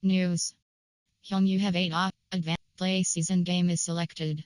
News. Hyung you have 8 advanced play season game is selected.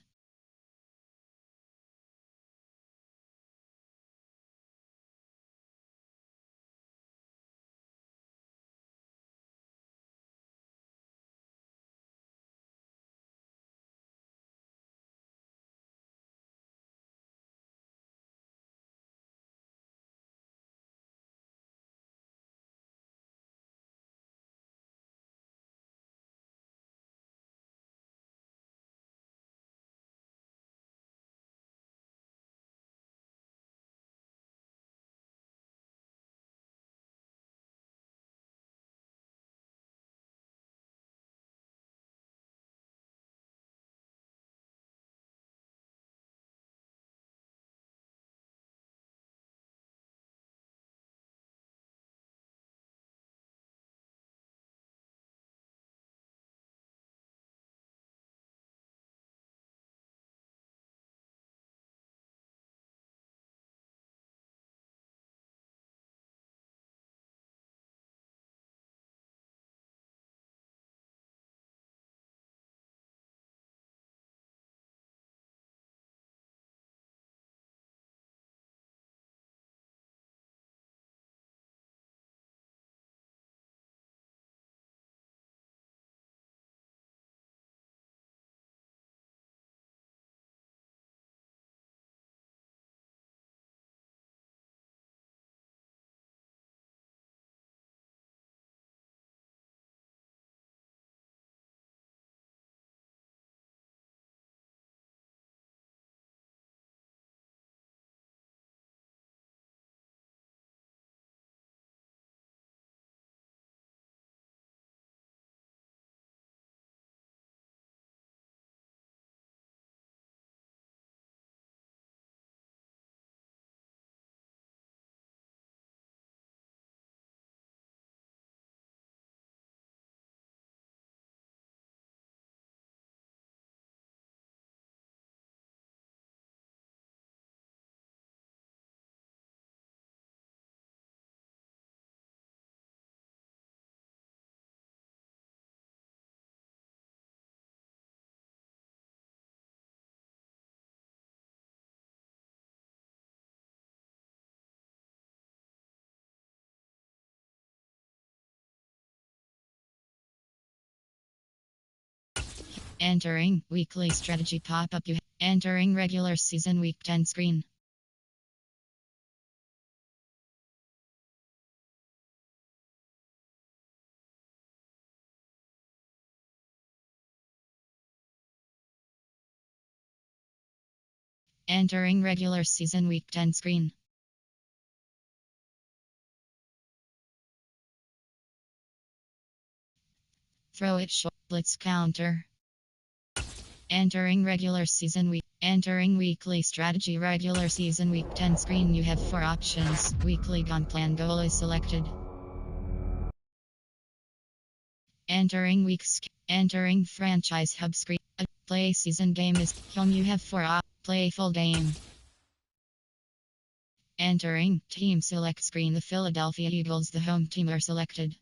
Entering weekly strategy pop-up. You entering regular season week 10 screen. Entering regular season week 10 screen. Throw it short. Blitz counter. Entering regular season week. Entering weekly strategy regular season week 10 screen. You have 4 options. Weekly gun plan goal is selected. Entering weeks. Entering franchise hub screen. Play season game is Hyung you have 4 play full game. Entering team select screen. The Philadelphia Eagles, the home team, are selected.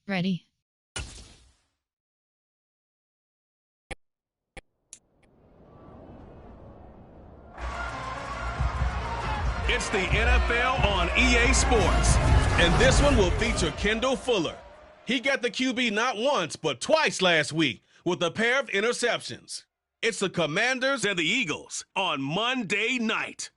Ready. It's the NFL on EA Sports, and this one will feature Kendall Fuller. He got the QB not once, but twice last week with a pair of interceptions. It's the Commanders and the Eagles on Monday night.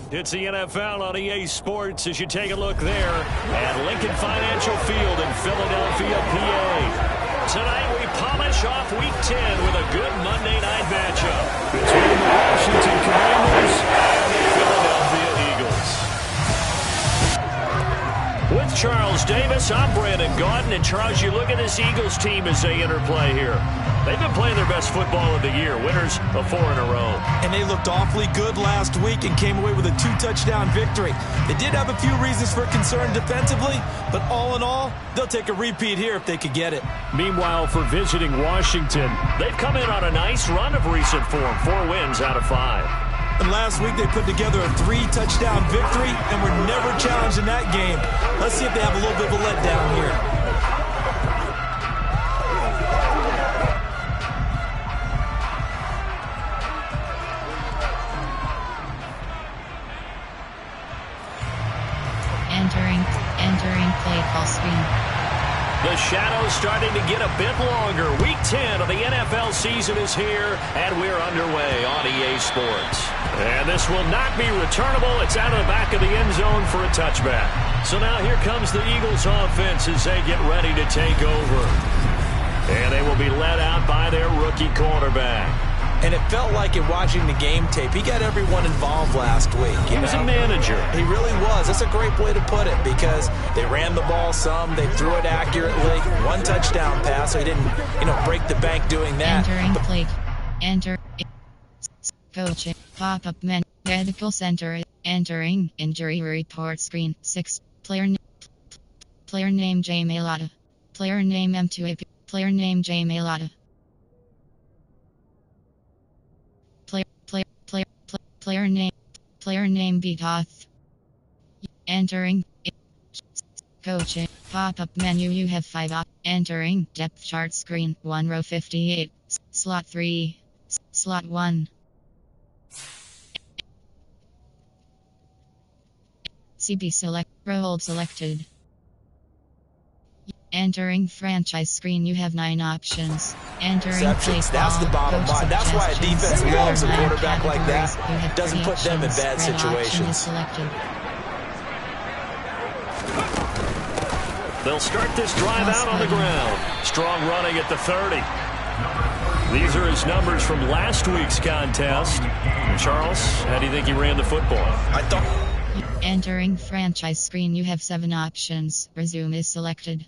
It's the NFL on EA Sports as you take a look there at Lincoln Financial Field in Philadelphia, PA. Tonight we polish off Week 10 with a good Monday night matchup between the Washington Commanders and the Philadelphia Eagles. With Charles Davis, I'm Brandon Gaudin. And Charles, you look at this Eagles team as they interplay here. They've been playing their best football of the year, winners of 4 in a row. And they looked awfully good last week and came away with a 2-touchdown victory. They did have a few reasons for concern defensively, but all in all, they'll take a repeat here if they could get it. Meanwhile, for visiting Washington, they've come in on a nice run of recent form, 4 wins out of 5. And last week they put together a 3-touchdown victory and were never challenged in that game. Let's see if they have a little bit of a letdown here. Entering play call screen. The shadow's starting to get a bit longer. Week 10 of the NFL season is here, and we're underway on EA Sports. And this will not be returnable. It's out of the back of the end zone for a touchback. So now here comes the Eagles offense as they get ready to take over. And they will be led out by their rookie quarterback. And it felt like in watching the game tape, he got everyone involved last week. He was a manager. He really was. That's a great way to put it because they ran the ball some, they threw it accurately, 1 touchdown pass, so he didn't, break the bank doing that. Entering play. Enter. Coaching. Pop-up menu. Medical center. Entering injury report screen. 6. Player name J Mailata. Player name M2AP. Player name J Mailata. Player name Betoth. Entering coaching pop-up menu. You have 5 entering depth chart screen. 1 row 58 slot 3 slot 1 CB select role selected. Entering franchise screen, you have 9 options. Entering play call, that's the bottom line. That's why a defense loves a quarterback like that. Doesn't put them in bad situations. They'll start this drive out on the ground. Strong running at the 30. These are his numbers from last week's contest. Charles, how do you think he ran the football? Entering franchise screen, you have 7 options. Resume is selected.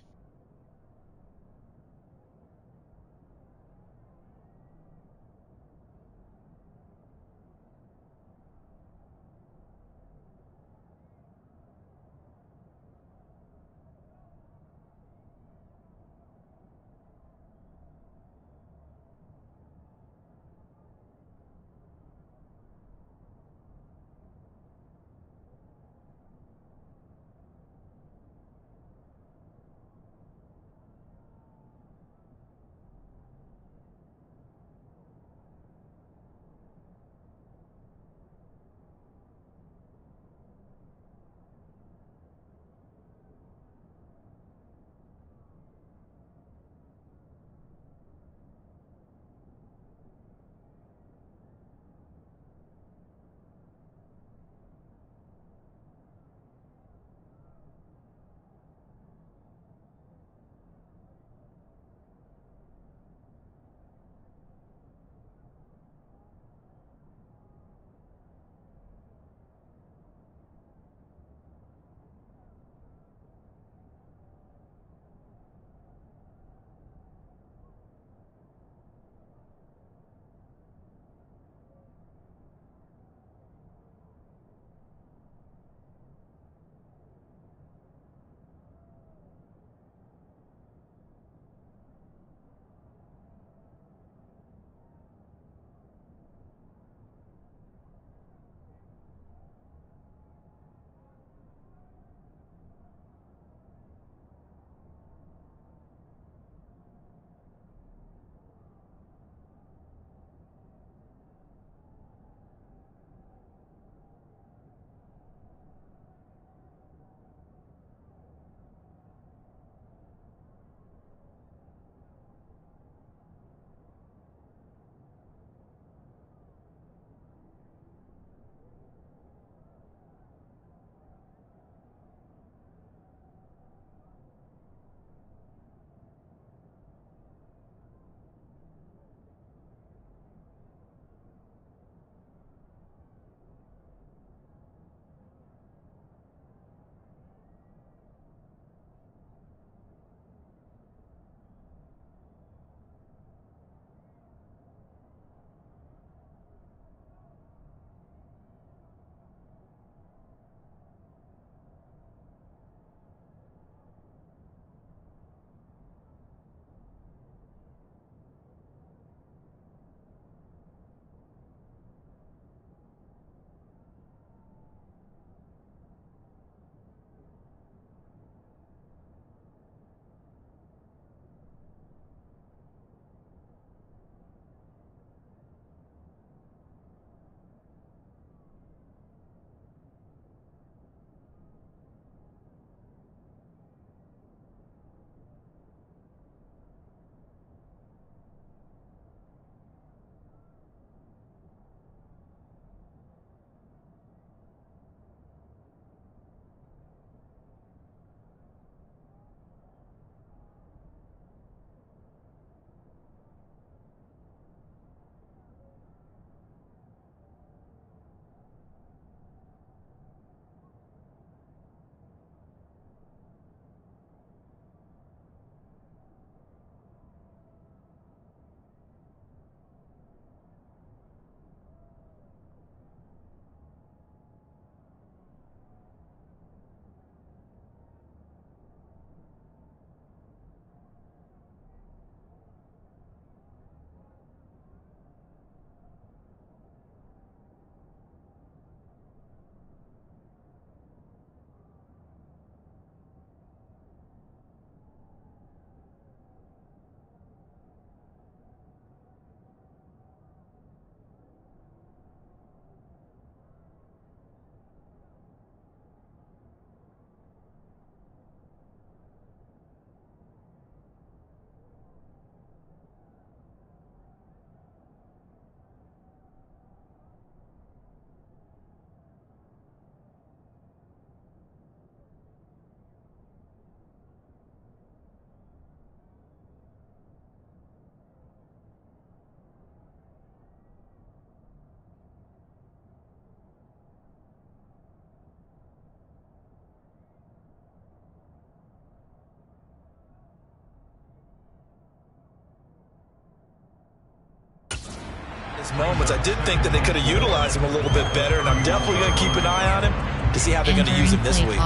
His moments, I did think that they could have utilized him a little bit better, and I'm definitely going to keep an eye on him to see how they're going to use him this week.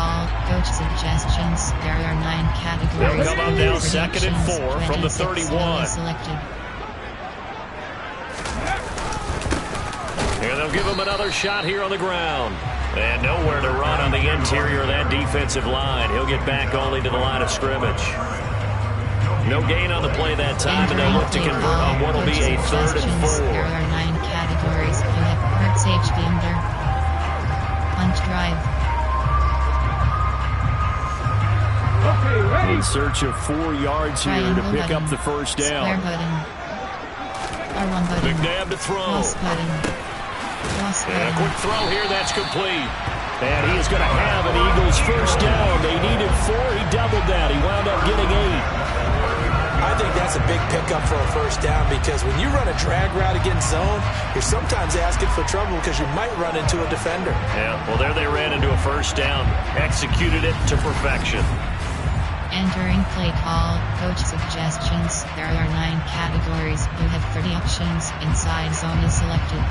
Coach suggestions. There are 9 categories. They'll come up now 2nd and 4 from the 31. Selected. Here they'll give him another shot here on the ground. And nowhere to run on the interior of that defensive line. He'll get back only to the line of scrimmage. No gain on the play that time, and they'll look to convert on what will be a 3rd and 4. There are 9 categories. You have Hertz HB under. Punt drive. In search of 4 yards here to pick up the first down. Square button. R1 button. McNabb to throw. Cross button. Cross button. And a quick throw here, that's complete. And he is going to have an Eagles first down. They needed 4, he doubled that. He wound up getting 8. I think that's a big pickup for a first down, because when you run a drag route against zone, you're sometimes asking for trouble because you might run into a defender. Yeah, well, there they ran into a first down. Executed it to perfection. Entering play call. Coach suggestions. There are 9 categories. You have 30 options. Inside zone is selected.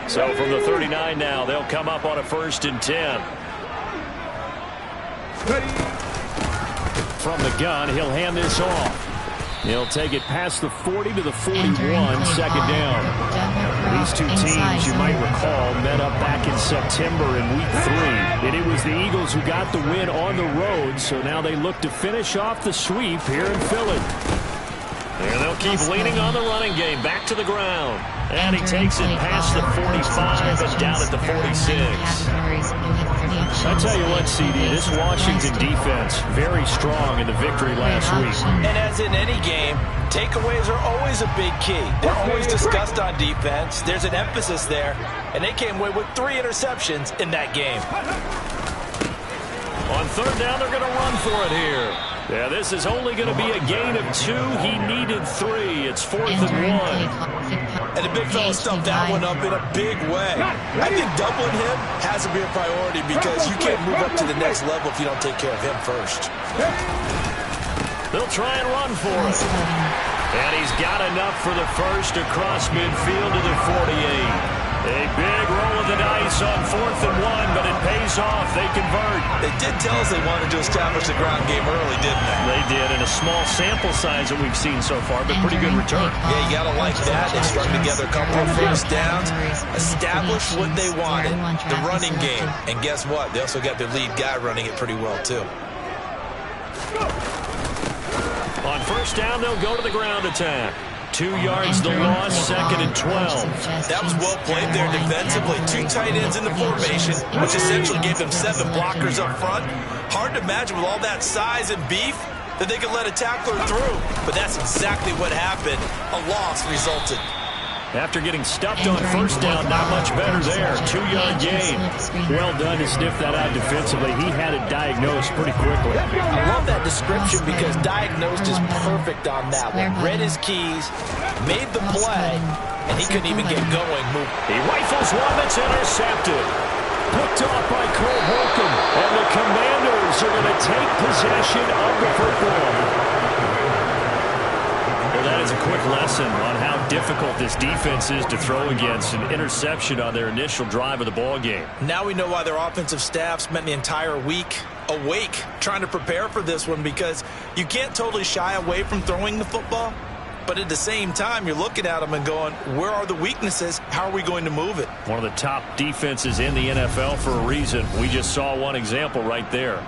So from the 39 now, they'll come up on a 1st and 10. From the gun, he'll hand this off. He'll take it past the 40 to the 41, 2nd down. These two teams, you might recall, met up back in September in Week 3. And it was the Eagles who got the win on the road, so now they look to finish off the sweep here in Philly. And they'll keep leaning on the running game, back to the ground. And he takes it past the 45 and down at the 46. I tell you what, CD, this Washington defense, very strong in the victory last week. And as in any game, takeaways are always a big key. They're always discussed on defense. There's an emphasis there, and they came away with 3 interceptions in that game. On 3rd down, they're going to run for it here. Yeah, this is only going to be a gain of 2. He needed 3. It's 4th and 1. And the big fella stuffed that one up in a big way. I think doubling him has to be a priority, because you can't move up to the next level if you don't take care of him first. They'll try and run for it. And he's got enough for the first across midfield to the 48. A big roll of the dice on 4th and 1, but it pays off. They convert. They did tell us they wanted to establish the ground game early, didn't they? They did, in a small sample size that we've seen so far, but pretty good return. Yeah, you got to like that. They strung together a couple of first downs, established what they wanted, the running game. And guess what? They also got their lead guy running it pretty well, too. On 1st down, they'll go to the ground attack. 2 yards the loss, 2nd and 12. That was well played there defensively. 2 tight ends in the formation, which essentially gave them 7 blockers up front. Hard to imagine with all that size and beef that they could let a tackler through. But that's exactly what happened. A loss resulted. After getting stuffed on 1st down, not much better there. 2-yard gain. Well done to sniff that out defensively. He had it diagnosed pretty quickly. I love that description, because diagnosed is perfect on that one. Read his keys, made the play, and he couldn't even get going. He rifles one that's intercepted. Picked off by Cole Holcomb. And the Commanders are going to take possession of the football. That is a quick lesson on how difficult this defense is to throw against. An interception on their initial drive of the ball game. Now we know why their offensive staff spent the entire week awake trying to prepare for this one, because you can't totally shy away from throwing the football, but at the same time you're looking at them and going, where are the weaknesses? How are we going to move it? One of the top defenses in the NFL for a reason. We just saw one example right there.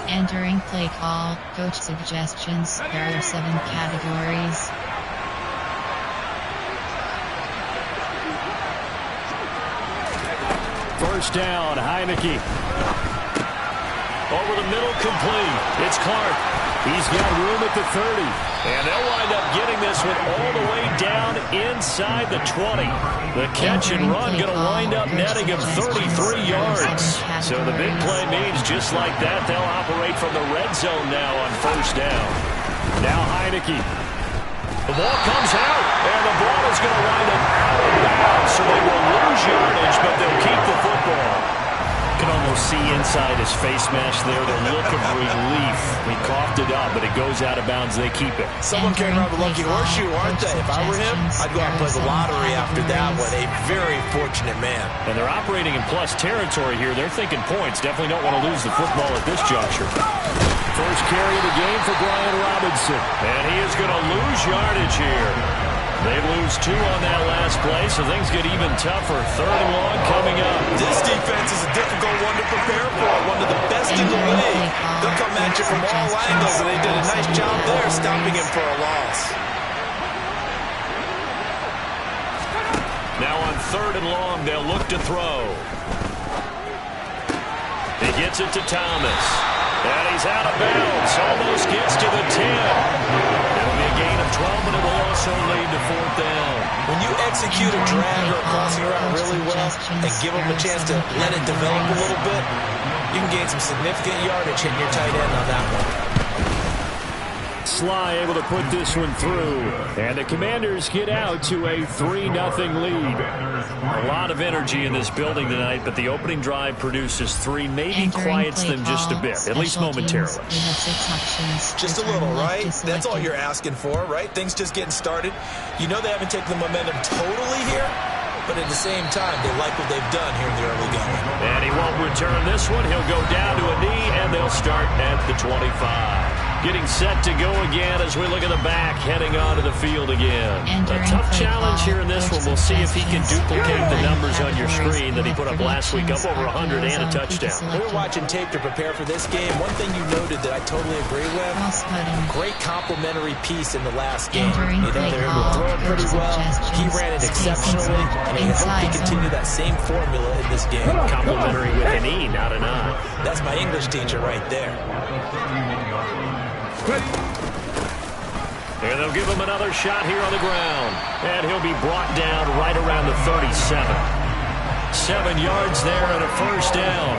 Entering play call. Coach suggestions. There are 7 categories. First down, Heineke. Over the middle, complete. It's Clark. He's got room at the 30. And they'll wind up getting this one all the way down inside the 20. The catch and run going to wind up netting him 33 yards. So the big play means just like that, they'll operate from the red zone now on 1st down. Now Heineke. The ball comes out, and the ball is going to wind up out of bounds, so they will lose yardage, but they'll keep the football. You can almost see inside his face mask there the look of relief. He coughed it up, but it goes out of bounds. They keep it. Someone carrying around the lucky horseshoe, aren't they? If I were him, I'd go out and play the lottery after that one. A very fortunate man. And they're operating in plus territory here. They're thinking points. Definitely don't want to lose the football at this juncture. First carry of the game for Brian Robinson. And he is going to lose yardage here. They lose 2 on that last play, so things get even tougher. 3rd and long coming up. This defense is a difficult one to prepare for. One of the best in the league. They'll come at you from all angles, and they did a nice job there stopping him for a loss. Now on 3rd and long, they'll look to throw. He gets it to Thomas. And he's out of bounds. Almost gets to the 10. It'll be a gain of 12, but it will also lead to 4th down. When you execute a drag or a crossing route really well and give them a chance to let it develop a little bit, you can gain some significant yardage hitting your tight end on that one. Sly able to put this one through. And the Commanders get out to a 3-0 lead. A lot of energy in this building tonight, but the opening drive produces 3, maybe quiets them just a bit, at least momentarily. Just a little, right? That's all you're asking for, right? Things just getting started. You know they haven't taken the momentum totally here, but at the same time, they like what they've done here in the early going. And he won't return this one. He'll go down to a knee, and they'll start at the 25. Getting set to go again as we look at the back, heading onto the field again. A tough challenge here in this one. We'll see if he can duplicate the numbers on your screen that he put up last week, up over 100 and a touchdown. We were watching tape to prepare for this game. One thing you noted that I totally agree with, great complimentary piece in the last game. You know, they were able to throw it pretty well. He ran it exceptionally, and he hoped to continue that same formula in this game. Complimentary with an E, not an I. That's my English teacher right there. And they'll give him another shot here on the ground. And he'll be brought down right around the 37. 7 yards there and a 1st down.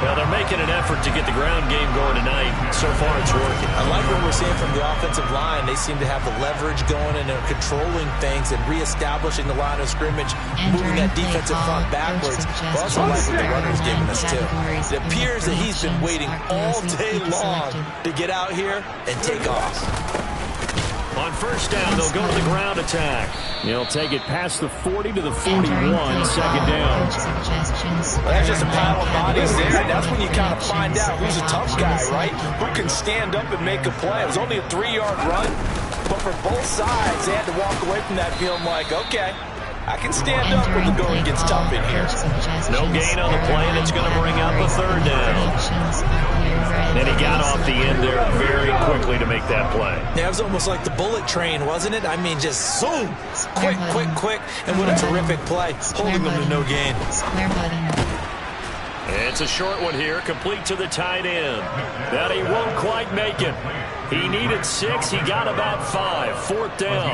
Well, they're making an effort to get the ground game going tonight. So far, it's working. I like what we're seeing from the offensive line. They seem to have the leverage going, and they're controlling things and reestablishing the line of scrimmage, moving that defensive front backwards. But also like what the runner's giving us, too. It appears that he's been waiting all day long to get out here and take off. On 1st down, they'll go to the ground attack. He'll take it past the 40 to the 41, 2nd down. Well, there's just a pile of bodies there, and that's when you kind of find out who's a tough guy, right? Who can stand up and make a play. It was only a 3-yard run, but for both sides, they had to walk away from that feeling like, okay, I can stand up when the going gets tough in here. No gain on the play, and it's going to bring up a 3rd down. And he got off the end there very quickly to make that play. Yeah, it was almost like the bullet train, wasn't it? I mean, just zoom, quick, quick, quick, and what a terrific play, holding them to no gain. It's a short one here, complete to the tight end. That he won't quite make it. He needed 6, he got about 5, 4th down.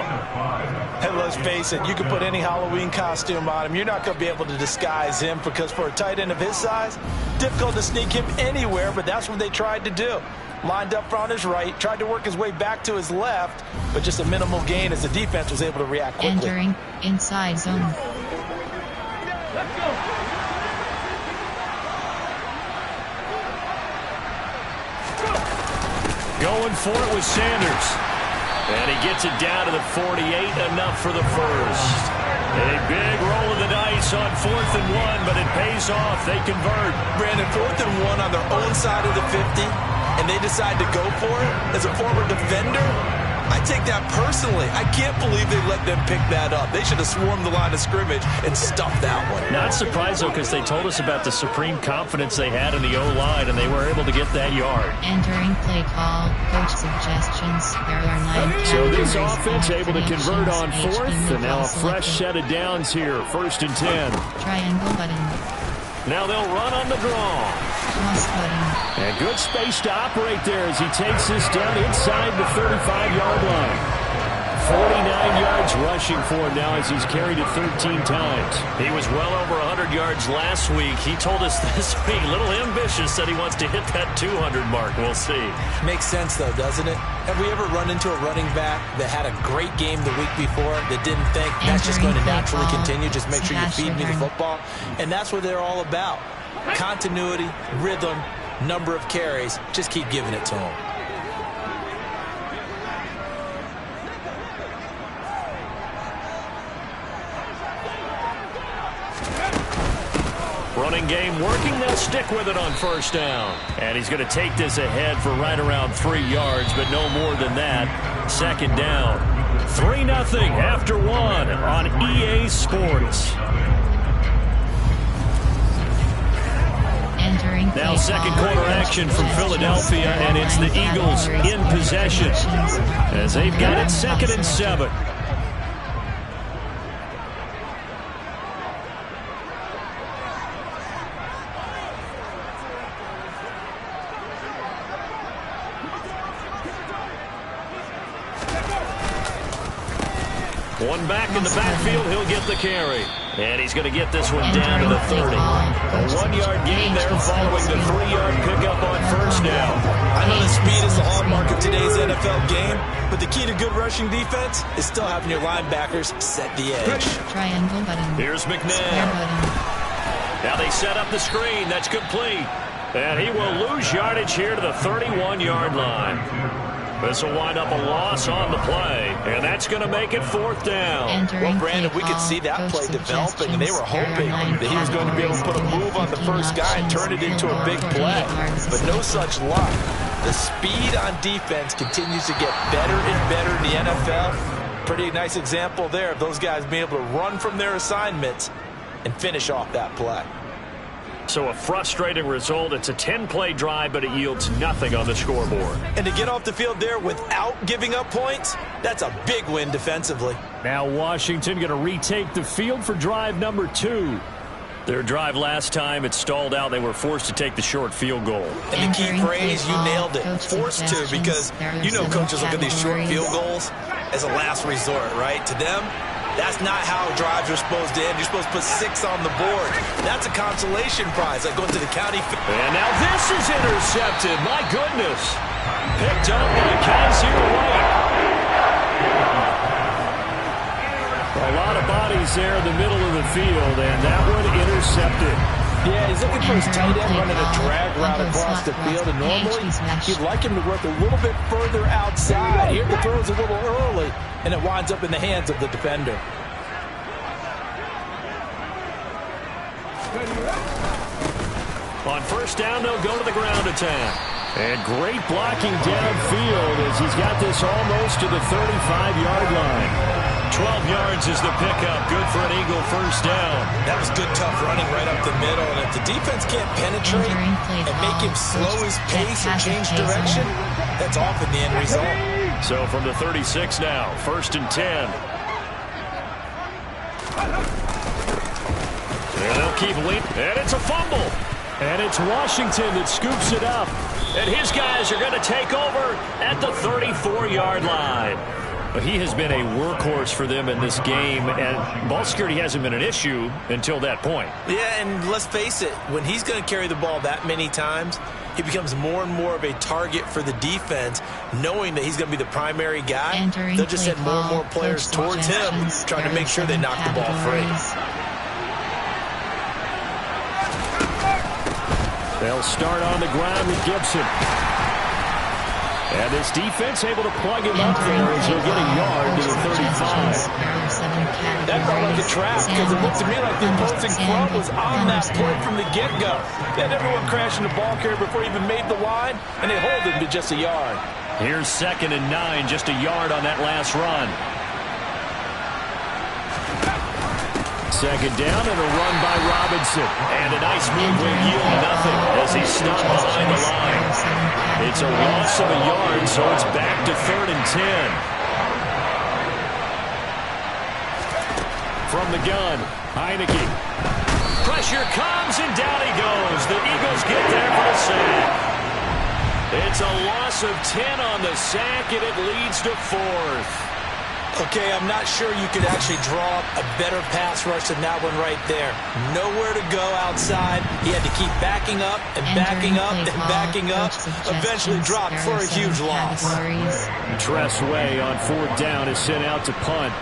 Hey, let's face it, you can put any Halloween costume on him. You're not going to be able to disguise him because for a tight end of his size, difficult to sneak him anywhere, but that's what they tried to do. Lined up on his right, tried to work his way back to his left, but just a minimal gain as the defense was able to react quickly. Entering inside zone. Let's go. Going for it with Sanders. And he gets it down to the 48, enough for the 1st. A big roll of the dice on 4th and 1, but it pays off. They convert. Brandon, 4th and 1 on their own side of the 50, and they decide to go for it as a former defender. I take that personally. I can't believe they let them pick that up. They should have swarmed the line of scrimmage and stuffed that one. Not surprised, though, because they told us about the supreme confidence they had in the O-line, and they were able to get that yard. Entering play call, coach suggestions. There are 9 So this offense able to convert on 4th, and now a fresh set of downs here, 1st and 10. Triangle button. Now they'll run on the draw. Plus button. And good space to operate there as he takes this down inside the 35-yard line. 49 yards rushing for him now as he's carried it 13 times. He was well over 100 yards last week. He told us this week, a little ambitious, said he wants to hit that 200 mark. We'll see. Makes sense, though, doesn't it? Have we ever run into a running back that had a great game the week before that didn't think that's just going to naturally continue? Just make sure you feed me the football. And that's what they're all about. Continuity, rhythm, number of carries. Just keep giving it to them. Running game working. They'll stick with it on first down. And he's going to take this ahead for right around 3 yards, but no more than that. Second down. 3-0 after 1 on EA Sports. Now second quarter action from Philadelphia, and it's the Eagles in possession as they've got it 2nd and 7. One back in the backfield, he'll get the carry. And he's going to get this one down to the 30. A 1-yard gain there following the 3-yard pickup on first down. I know the speed is the hallmark of today's NFL game, but the key to good rushing defense is still having your linebackers set the edge. Triangle button. Here's McNabb. Now they set up the screen. That's complete. And he will lose yardage here to the 31-yard line. This will wind up a loss on the play, and that's going to make it 4th down. Well, Brandon, we could see that play developing, and they were hoping that he was going to be able to put a move on the first guy and turn it into a big play. But no such luck. The speed on defense continues to get better and better in the NFL. Pretty nice example there of those guys being able to run from their assignments and finish off that play. So a frustrating result. It's a 10-play drive, but it yields nothing on the scoreboard. And to get off the field there without giving up points, that's a big win defensively. Now Washington going to retake the field for drive number 2. Their drive last time, it stalled out. They were forced to take the short field goal. And the key phrase, you nailed it, forced to, because you know coaches look at these short field goals as a last resort, right? To them, that's not how drives are supposed to end. You're supposed to put 6 on the board. That's a consolation prize, like going to the county. And now this is intercepted. My goodness. Picked up by Kazir White. A lot of bodies there in the middle of the field, and that one intercepted. Yeah, he's looking for his tight end running a drag route across the field, and normally you'd like him to work a little bit further outside. Here the throw's a little early, and it winds up in the hands of the defender. On first down, they'll go to the ground attack. And great blocking downfield as he's got this almost to the 35-yard line. 12 yards is the pickup. Good for an Eagle first down. That was good, tough running right up the middle. And if the defense can't penetrate and make him slow his pace or change direction, that's often the end result. So from the 36 now, 1st and 10. And they'll keep leading. And it's a fumble. And it's Washington that scoops it up. And his guys are going to take over at the 34-yard line. But he has been a workhorse for them in this game, and ball security hasn't been an issue until that point. Yeah, and let's face it, when he's going to carry the ball that many times, he becomes more and more of a target for the defense, knowing that he's going to be the primary guy. They'll just send more and more players towards him, trying to make sure they knock the ball free. They'll start on the ground with Gibson. And this defense able to plug him up there as he'll get a yard to the 35. That felt like a trap because it looked to me like the opposing front was on that point from the get-go. They had everyone crashing the ball carrier before he even made the line, and they hold him to just a yard. Here's 2nd and 9, just a yard on that last run. 2nd down and a run by Robinson. And a nice move will yield nothing as he's stopped behind the line. It's a loss of a yard, so it's back to 3rd and 10. From the gun, Heineke. Pressure comes, and down he goes. The Eagles get there for the sack. It's a loss of 10 on the sack, and it leads to 4th. Okay, I'm not sure you could actually draw up a better pass rush than that one right there. Nowhere to go outside. He had to keep backing up and backing up and backing up. Eventually dropped for a huge loss. Tress Way on 4th down is sent out to punt.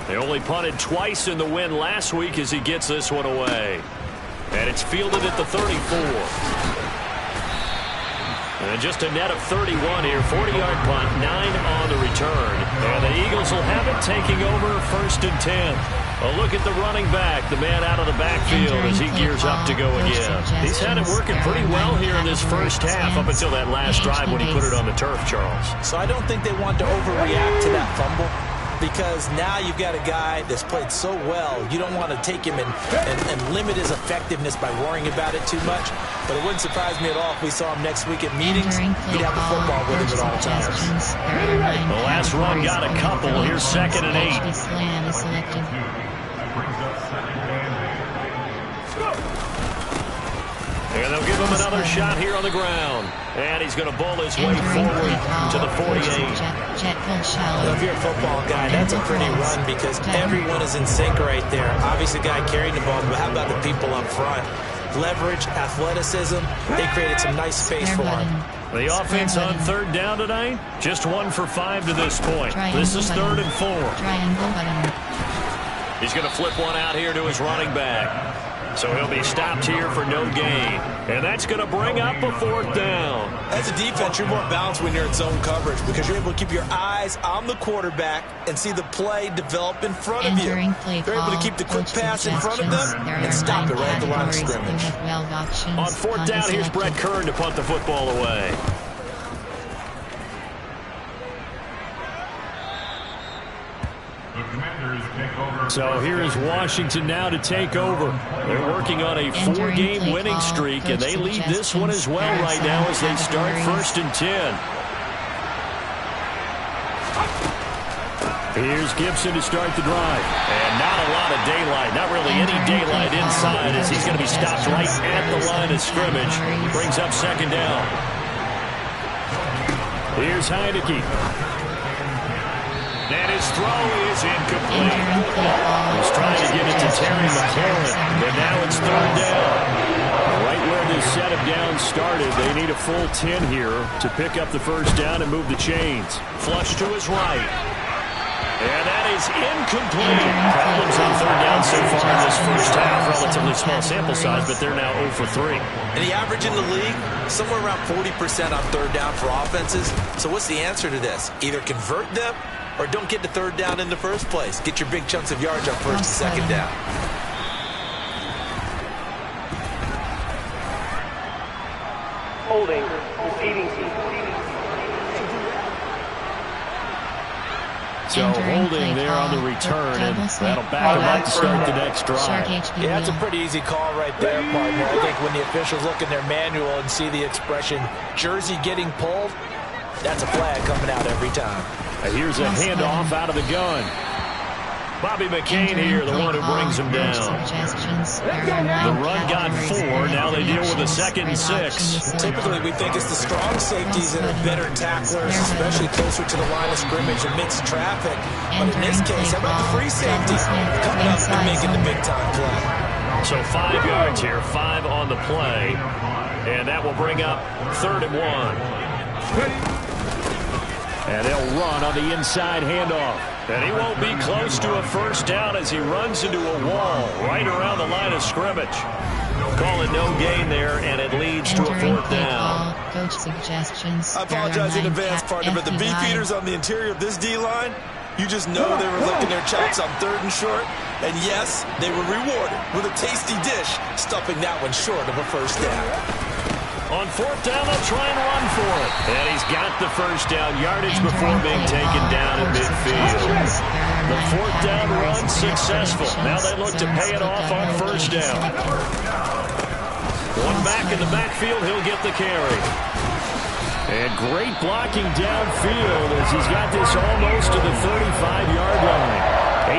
They only punted twice in the win last week as he gets this one away. And it's fielded at the 34. And just a net of 31 here. 40-yard punt, 9 on the return. And the Eagles will have it taking over 1st and 10. A look at the running back, the man out of the backfield as he gears up to go again. He's had it working pretty well here in this first half up until that last drive when he put it on the turf, Charles. So I don't think they want to overreact to that fumble, because now you've got a guy that's played so well, you don't want to take him and limit his effectiveness by worrying about it too much. But it wouldn't surprise me at all if we saw him next week at meetings. He'd have the football with him at all times. The last run got a couple. Here's 2nd and 8. And they'll give him another shot here on the ground. And he's going to bowl his way forward to the 48. Well, if you're a football guy, that's a pretty run because everyone is in sync right there. Obviously, the guy carrying the ball, but how about the people up front? Leverage, athleticism, they created some nice space for him. The offense on 3rd down tonight, just 1 for 5 to this point. This is 3rd and 4. He's going to flip one out here to his running back. So he'll be stopped here for no gain. And that's going to bring up a 4th down. As a defense, you're more balanced when you're in zone coverage because you're able to keep your eyes on the quarterback and see the play develop in front of you. You're able to keep the quick pass in front of them and stop it right at the line of scrimmage. On 4th down, here's Brett Kern to punt the football away. So here is Washington now to take over. They're working on a 4-game winning streak, and they lead this one as well right now as they start 1st and 10. Here's Gibson to start the drive. And not a lot of daylight, not really any daylight inside as he's going to be stopped right at the line of scrimmage. Brings up 2nd down. Here's Heineke. And his throw is incomplete. He's trying to get it to Terry McLaurin, and now it's 3rd down. Right where this set of downs started, they need a full 10 here to pick up the 1st down and move the chains. Flush to his right. And that is incomplete. Problems on 3rd down so far in this first half. Relatively small sample size, but they're now 0 for 3. And the average in the league, somewhere around 40% on 3rd down for offenses. So what's the answer to this? Either convert them or don't get to 3rd down in the first place. Get your big chunks of yards on 1st and 2nd down. Holding, repeating. So holding there on the return, and that'll back him up to start the next drive. Yeah, that's a pretty easy call right there, partner. I think when the officials look in their manual and see the expression jersey getting pulled, that's a flag coming out every time. Here's a handoff out of the gun. Bobby McCain here, the one who brings him down. The run got 4. Now they deal with a 2nd and 6. Typically, we think it's the strong safeties that are better tacklers, especially closer to the line of scrimmage amidst traffic. But in this case, how about the free safety coming up and making the big-time play? So 5 yards here, 5 on the play. And that will bring up 3rd and 1. And they'll run on the inside handoff. And he won't be close to a 1st down as he runs into a wall right around the line of scrimmage. Call it no gain there, and it leads to a 4th down. Coach suggestions. I apologize in advance, partner, but the beefeaters on the interior of this D-line, you just know they were licking their chops on 3rd and short. And yes, they were rewarded with a tasty dish, stuffing that one short of a 1st down. On 4th down, they'll try and run for it. And he's got the 1st down yardage before being taken down in midfield. The 4th down run successful. Now they look to pay it off on 1st down. One back in the backfield, he'll get the carry. And great blocking downfield as he's got this almost to the 35-yard line.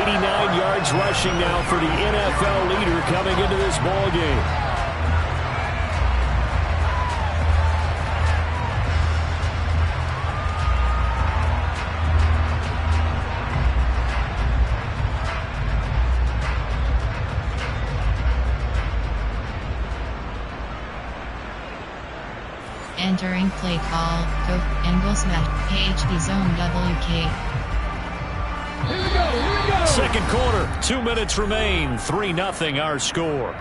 89 yards rushing now for the NFL leader coming into this ballgame. Entering play call, Coach Engels Matt, HD Zone WK. Second quarter, 2 minutes remain, 3-0 our score.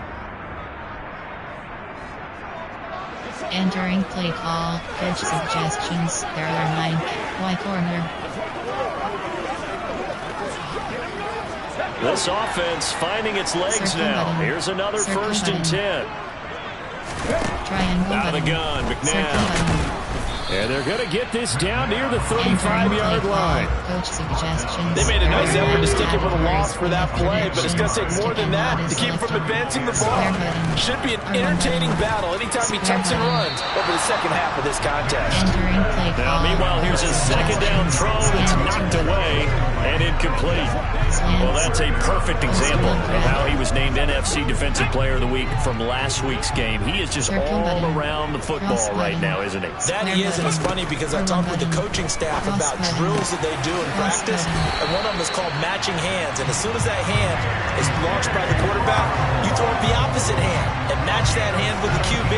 Entering play call, coach suggestions, there are 9, Y corner. This offense finding its legs Circle now. button. Here's another Circle first and button. 10. Triangle Out of the button. gun, Circle McNabb. button. And they're going to get this down near the Entering 35-yard play line. call, coach suggestions. They made a nice there are effort to 9 stick it with a loss categories for that with play, but it's going to take connections. more than that to keep him from Selected. advancing the Square ball. button. Should be an R1 entertaining button. battle anytime he Square tucks and button. runs over the second half of this contest. Entering play Now, call. meanwhile, here's a second down throw that's Slant. knocked away and incomplete. Slant. Well, that's a perfect example of how he was named NFC Defensive Player of the Week from last week's game. He is just Circle all button. around the football Cross right button. now, isn't he? That he is, and it's funny because I talked with the coaching staff Cross about button. drills that they do in Cross practice, button. and one of them is called matching hands. And as soon as that hand is launched by the quarterback, you throw up the opposite hand and match that hand with the QB,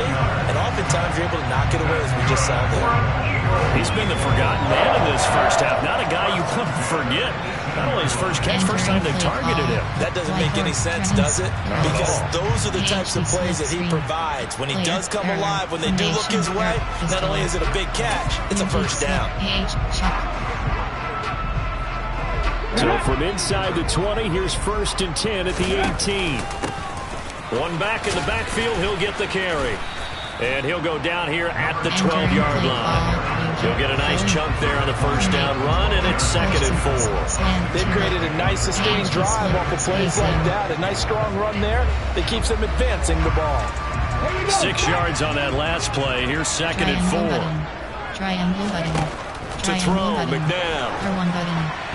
and oftentimes you're able to knock it away, as we just saw there. He's been the forgotten man in this first half. Not a guy you want to forget. Not only his first catch, first time they targeted him. That doesn't make any sense, does it? Because those are the types of plays that he provides. When he does come alive, when they do look his way, not only is it a big catch, it's a first down. So from inside the 20, here's first and 10 at the 18. One back in the backfield, he'll get the carry. And he'll go down here at the 12-yard line. He'll get a nice chunk there on the first down run, and it's second and 4. They've created a nice sustained drive off of plays like that. A nice strong run there that keeps them advancing the ball. 6 yards on that last play. Here's second and 4. Triangle button. To throw, McNabb. R1 button.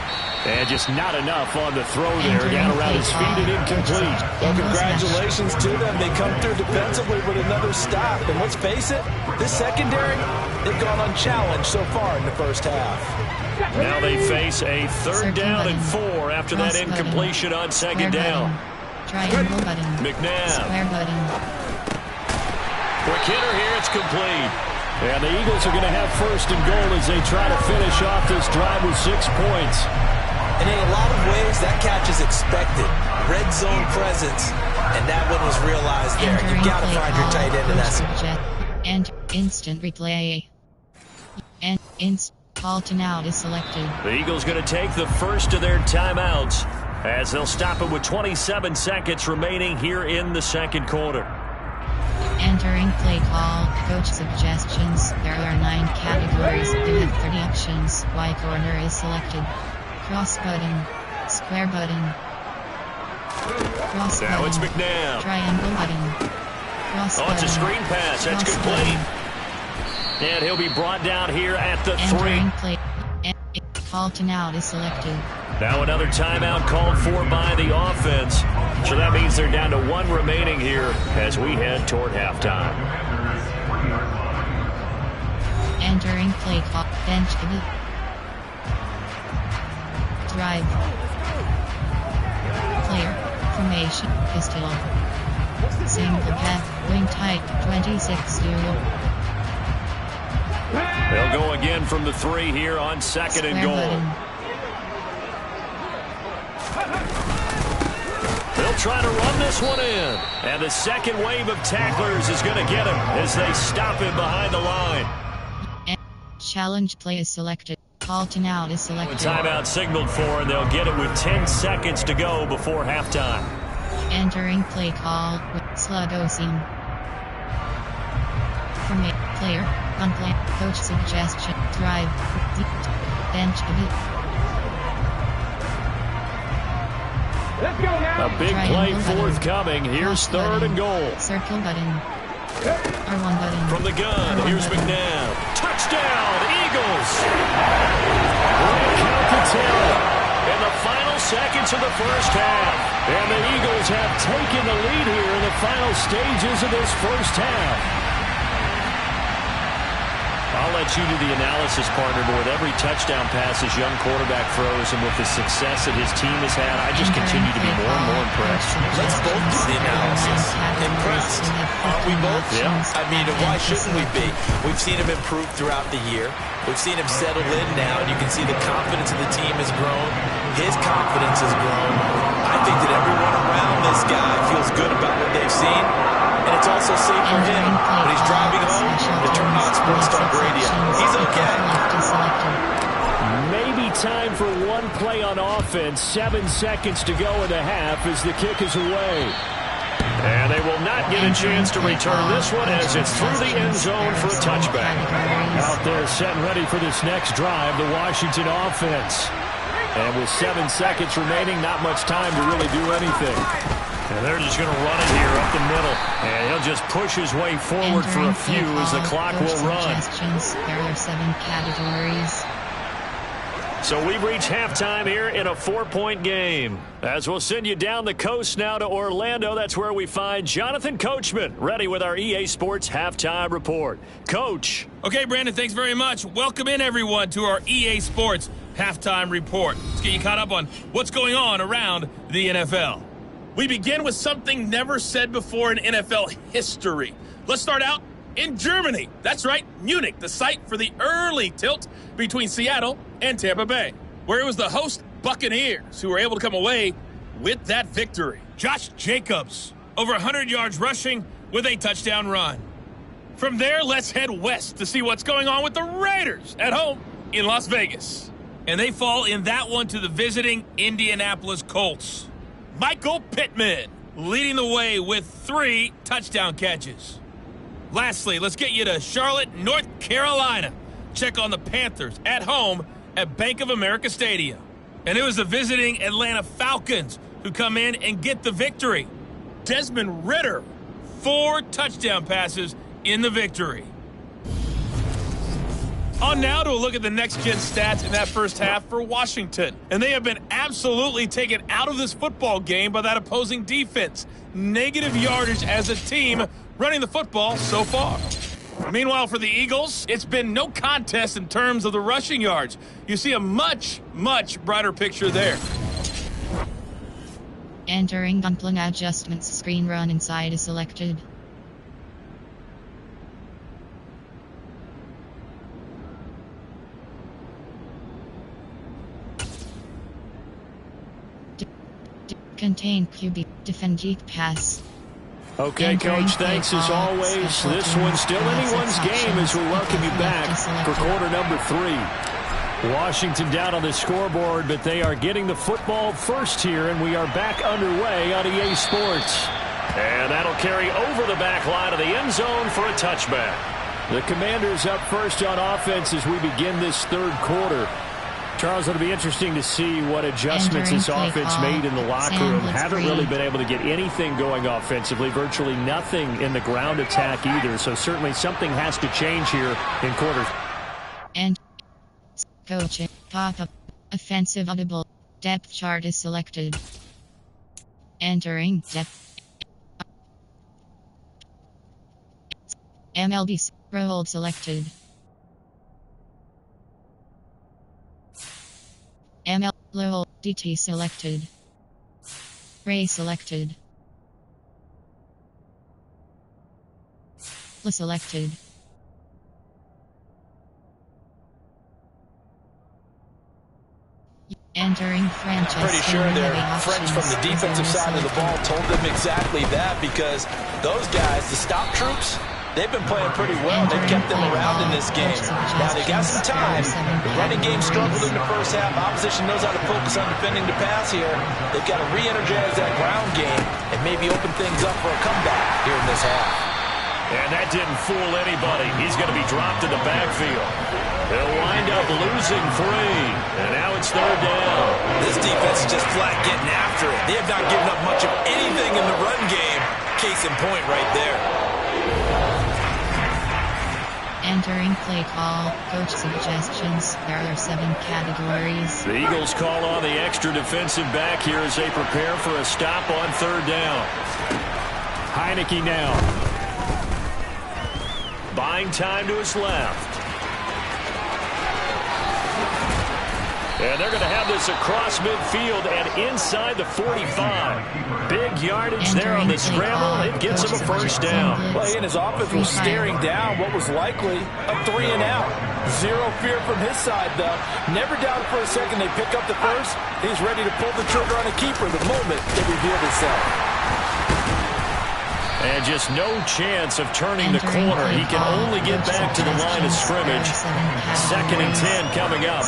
And just not enough on the throw there. Down around his feet and incomplete. Well, congratulations to them. They come through defensively with another stop. And let's face it, this secondary, they've gone unchallenged so far in the first half. Now they face a third down and 4 after that incompletion on second down. Triangle button. McNabb. Square button. Quick hitter here, it's complete. And the Eagles are going to have first and goal as they try to finish off this drive with 6 points. And in a lot of ways, that catch is expected. Red zone presence, and that one was realized there. You've got to find your tight end in that. And instant replay. And call to now is selected. The Eagles going to take the first of their timeouts as they'll stop it with 27 seconds remaining here in the second quarter. Entering play call, coach suggestions. There are 9 categories. You have 30 options. Y corner is selected. Cross button. Square button. Cross Now button. it's McNabb. Triangle button. Cross Oh, it's a button. screen pass. That's Cross complete. button. And he'll be brought down here at the 3. Entering play. Call to now is selected. Now another timeout called for by the offense. So that means they're down to 1 remaining here as we head toward halftime. Entering play call. Bench to the drive. Player. Formation. Pistol. Single path. Wing tight. 26 They'll go again from the 3 here on second and goal. They'll try to run this one in. And the second wave of tacklers is going to get him as they stop him behind the line. Challenge play is selected. Call to now is selected. Timeout signaled for, and they'll get it with 10 seconds to go before halftime. Entering play call with Slugosine. From a player, on play, coach suggestion, drive, bench to be. A big play forthcoming. Here's third and goal. Circle button. R1 button. From the gun, R1 here's button. McNabb. Touchdown, Eagles! Great count to 10 in the final seconds of the first half. And the Eagles have taken the lead here in the final stages of this first half. I'll let you do the analysis, partner, but with every touchdown pass his young quarterback throws and with the success that his team has had, I just continue to be more and more impressed. Let's both do the analysis. Impressed, aren't we both? Yeah. I mean, why shouldn't we be? We've seen him improve throughout the year. We've seen him settle in now, and you can see the confidence of the team has grown. His confidence has grown. I think that everyone around this guy feels good about what they've seen. And it's also safe for him when he's driving home to turn on Sports Talk Radio. He's okay. Maybe time for one play on offense. 7 seconds to go in the half as the kick is away. And they will not get a chance to return this one as it's through the end zone for a touchback. Out there set and ready for this next drive, the Washington offense. And with 7 seconds remaining, not much time to really do anything. And they're just going to run it here up the middle. And he'll just push his way forward for a few as the clock will run. There are 7 categories. So we've reached halftime here in a 4-point game. As we'll send you down the coast now to Orlando, that's where we find Jonathan Coachman, ready with our EA Sports Halftime Report. Coach. Okay, Brandon, thanks very much. Welcome in, everyone, to our EA Sports Halftime Report. Let's get you caught up on what's going on around the NFL. We begin with something never said before in NFL history. Let's start out in Germany. That's right, Munich, the site for the early tilt between Seattle and Tampa Bay, where it was the host Buccaneers who were able to come away with that victory. Josh Jacobs, over 100 yards rushing with a touchdown run. From there, let's head west to see what's going on with the Raiders at home in Las Vegas. And they fall in that one to the visiting Indianapolis Colts. Michael Pittman leading the way with 3 touchdown catches. Lastly, let's get you to Charlotte, North Carolina. Check on the Panthers at home at Bank of America Stadium. And it was the visiting Atlanta Falcons who come in and get the victory. Desmond Ridder, 4 touchdown passes in the victory. On now to a look at the next-gen stats in that first half for Washington. And they have been absolutely taken out of this football game by that opposing defense. Negative yardage as a team running the football so far. Meanwhile, for the Eagles, it's been no contest in terms of the rushing yards. You see a much, much brighter picture there. Entering Gunplan adjustments screen run inside is selected. Contain QB, defend geek pass. Okay, Coach, thanks as always. This one's still anyone's game as we welcome you back for quarter number 3. Washington down on the scoreboard, but they are getting the football first here, and we are back underway on EA Sports. And that'll carry over the back line of the end zone for a touchback. The Commanders up first on offense as we begin this third quarter. Charles, it'll be interesting to see what adjustments this offense made in the locker room. Haven't really been able to get anything going offensively, virtually nothing in the ground attack either. So certainly something has to change here in quarters. And coaching pop-up offensive audible depth chart is selected. Entering depth. MLB role selected. ML Lowell DT selected. Ray selected. La selected. Entering French. Pretty sure their French from the defensive side of the ball told them exactly that, because those guys, the stop troops, they've been playing pretty well. They've kept them around in this game. Now, they got some time. The running game struggled in the first half. Opposition knows how to focus on defending the pass here. They've got to re-energize that ground game and maybe open things up for a comeback here in this half. And that didn't fool anybody. He's going to be dropped in the backfield. They'll wind up losing 3. And now it's third down. This defense is just flat getting after it. They have not given up much of anything in the run game. Case in point right there. Entering play call, coach suggestions. There are 7 categories. The Eagles call on the extra defensive back here as they prepare for a stop on third down. Heineke now. Buying time to his left. And they're going to have this across midfield and inside the 45. Big yardage there on the scramble. It gets him a first down. Well, he and his offense was staring down what was likely a 3-and-out. Zero fear from his side, though. Never doubted for a second they pick up the first. He's ready to pull the trigger on a keeper the moment they revealed himself. And just no chance of turning the corner. He can only get back to the line of scrimmage. 2nd and 10 coming up.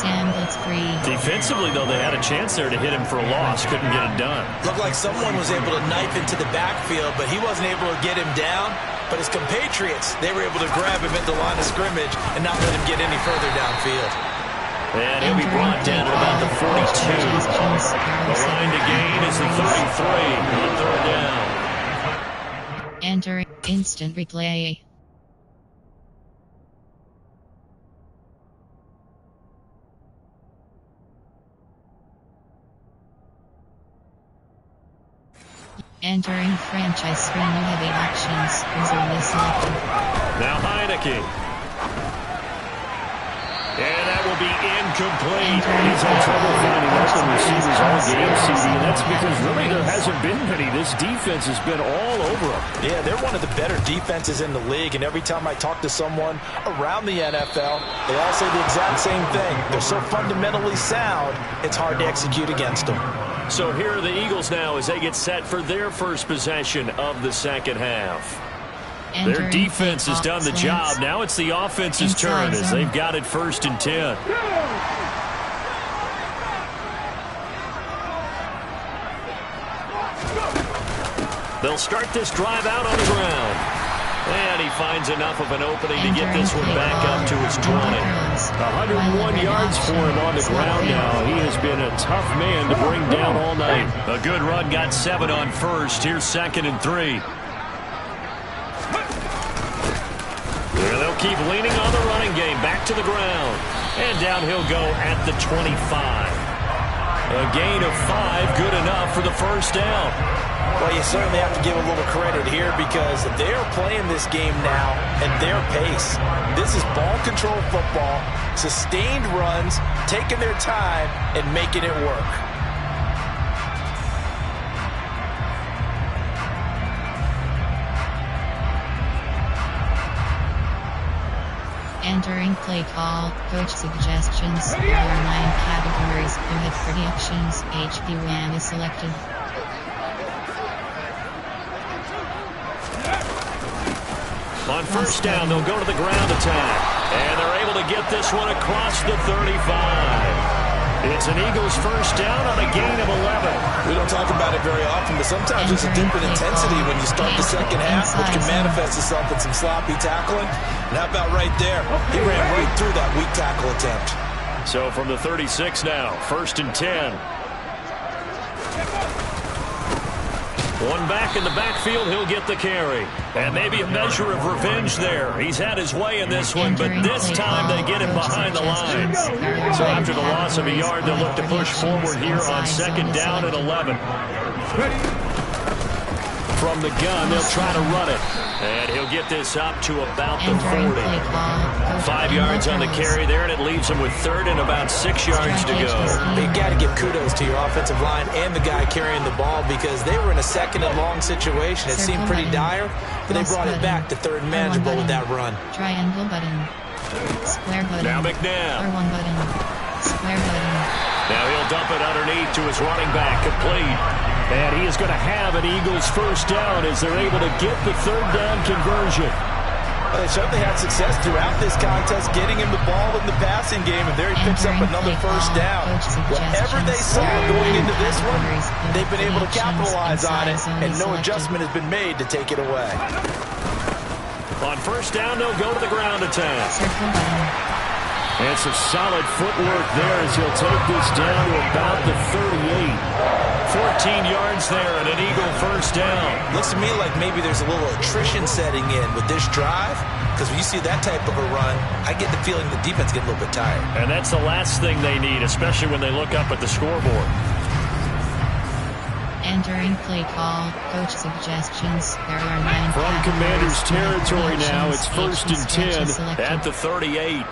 Defensively, though, they had a chance there to hit him for a loss. Couldn't get it done. Looked like someone was able to knife into the backfield, but he wasn't able to get him down. But his compatriots, they were able to grab him at the line of scrimmage and not let him get any further downfield. And he'll be brought down at about the 42. The line to gain is the 33 on 3rd down. Enter instant replay. Entering franchise screen, you have 8 options. Resume selected. Now Heineke. And that will be incomplete. He's had trouble finding open receivers all game, CD, and that's because really there hasn't been many. This defense has been all over them. Yeah, they're one of the better defenses in the league, and every time I talk to someone around the NFL, they all say the exact same thing. They're so fundamentally sound, it's hard to execute against them. So here are the Eagles now as they get set for their first possession of the second half. Their defense has done the job. Now it's the offense's turn as they've got it 1st and 10. They'll start this drive out on the ground. And he finds enough of an opening to get this one back up to his 20. 101 yards for him on the ground now. He has been a tough man to bring down all night. A good run got 7 on first. Here's 2nd and 3. They'll keep leaning on the running game. Back to the ground. And down he'll go at the 25. A gain of 5, good enough for the first down. Well, you certainly have to give a little credit here because they are playing this game now at their pace. This is ball control football, sustained runs, taking their time, and making it work. Entering play call, coach suggestions. There are 9 categories. You have 30 options. HP1 is selected. On first down, they'll go to the ground attack. And they're able to get this one across the 35. It's an Eagles first down on a gain of 11. We don't talk about it very often, but sometimes there's a dip in intensity when you start the second half, which can manifest itself in some sloppy tackling. And how about right there? He ran right through that weak tackle attempt. So from the 36 now, 1st and 10. One back in the backfield, he'll get the carry. And maybe a measure of revenge there. He's had his way in this one, but this time they get him behind the lines. So after the loss of a yard, they'll look to push forward here on 2nd down and 11. From the gun, they'll try to run it. And he'll get this up to about the 40. 5 yards on the carry there, and it leaves him with 3rd and about 6 yards to go. You got to give kudos to your offensive line and the guy carrying the ball because they were in a 2nd and long situation. It seemed pretty dire, but they brought it back to 3rd and manageable with that run. Triangle button. Square button. Now McNabb. R1 button. Square button. Now he'll dump it underneath to his running back, complete. And he is going to have an Eagles first down as they're able to get the 3rd down conversion. Well, they certainly had success throughout this contest, getting him the ball in the passing game, and there he picks up another first down. Whatever they saw going into this one, they've been able to capitalize on it, and no adjustment has been made to take it away. On first down, they'll go to the ground attack. And some solid footwork there as he'll take this down to about the 38. 14 yards there and an Eagle first down. Looks to me like maybe there's a little attrition setting in with this drive, because when you see that type of a run, I get the feeling the defense gets a little bit tired. And that's the last thing they need, especially when they look up at the scoreboard. Entering play call, coach suggestions. There are 9 from Commander's territory now. It's 1st and 10 at the 38.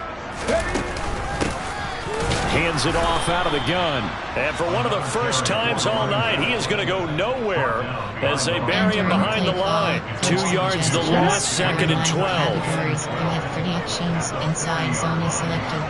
Hands it off out of the gun. And for one of the first times all night, he is going to go nowhere as they bury him behind the line. 2 yards the loss, 2nd and 12. You have 30 options. Inside zone is selected.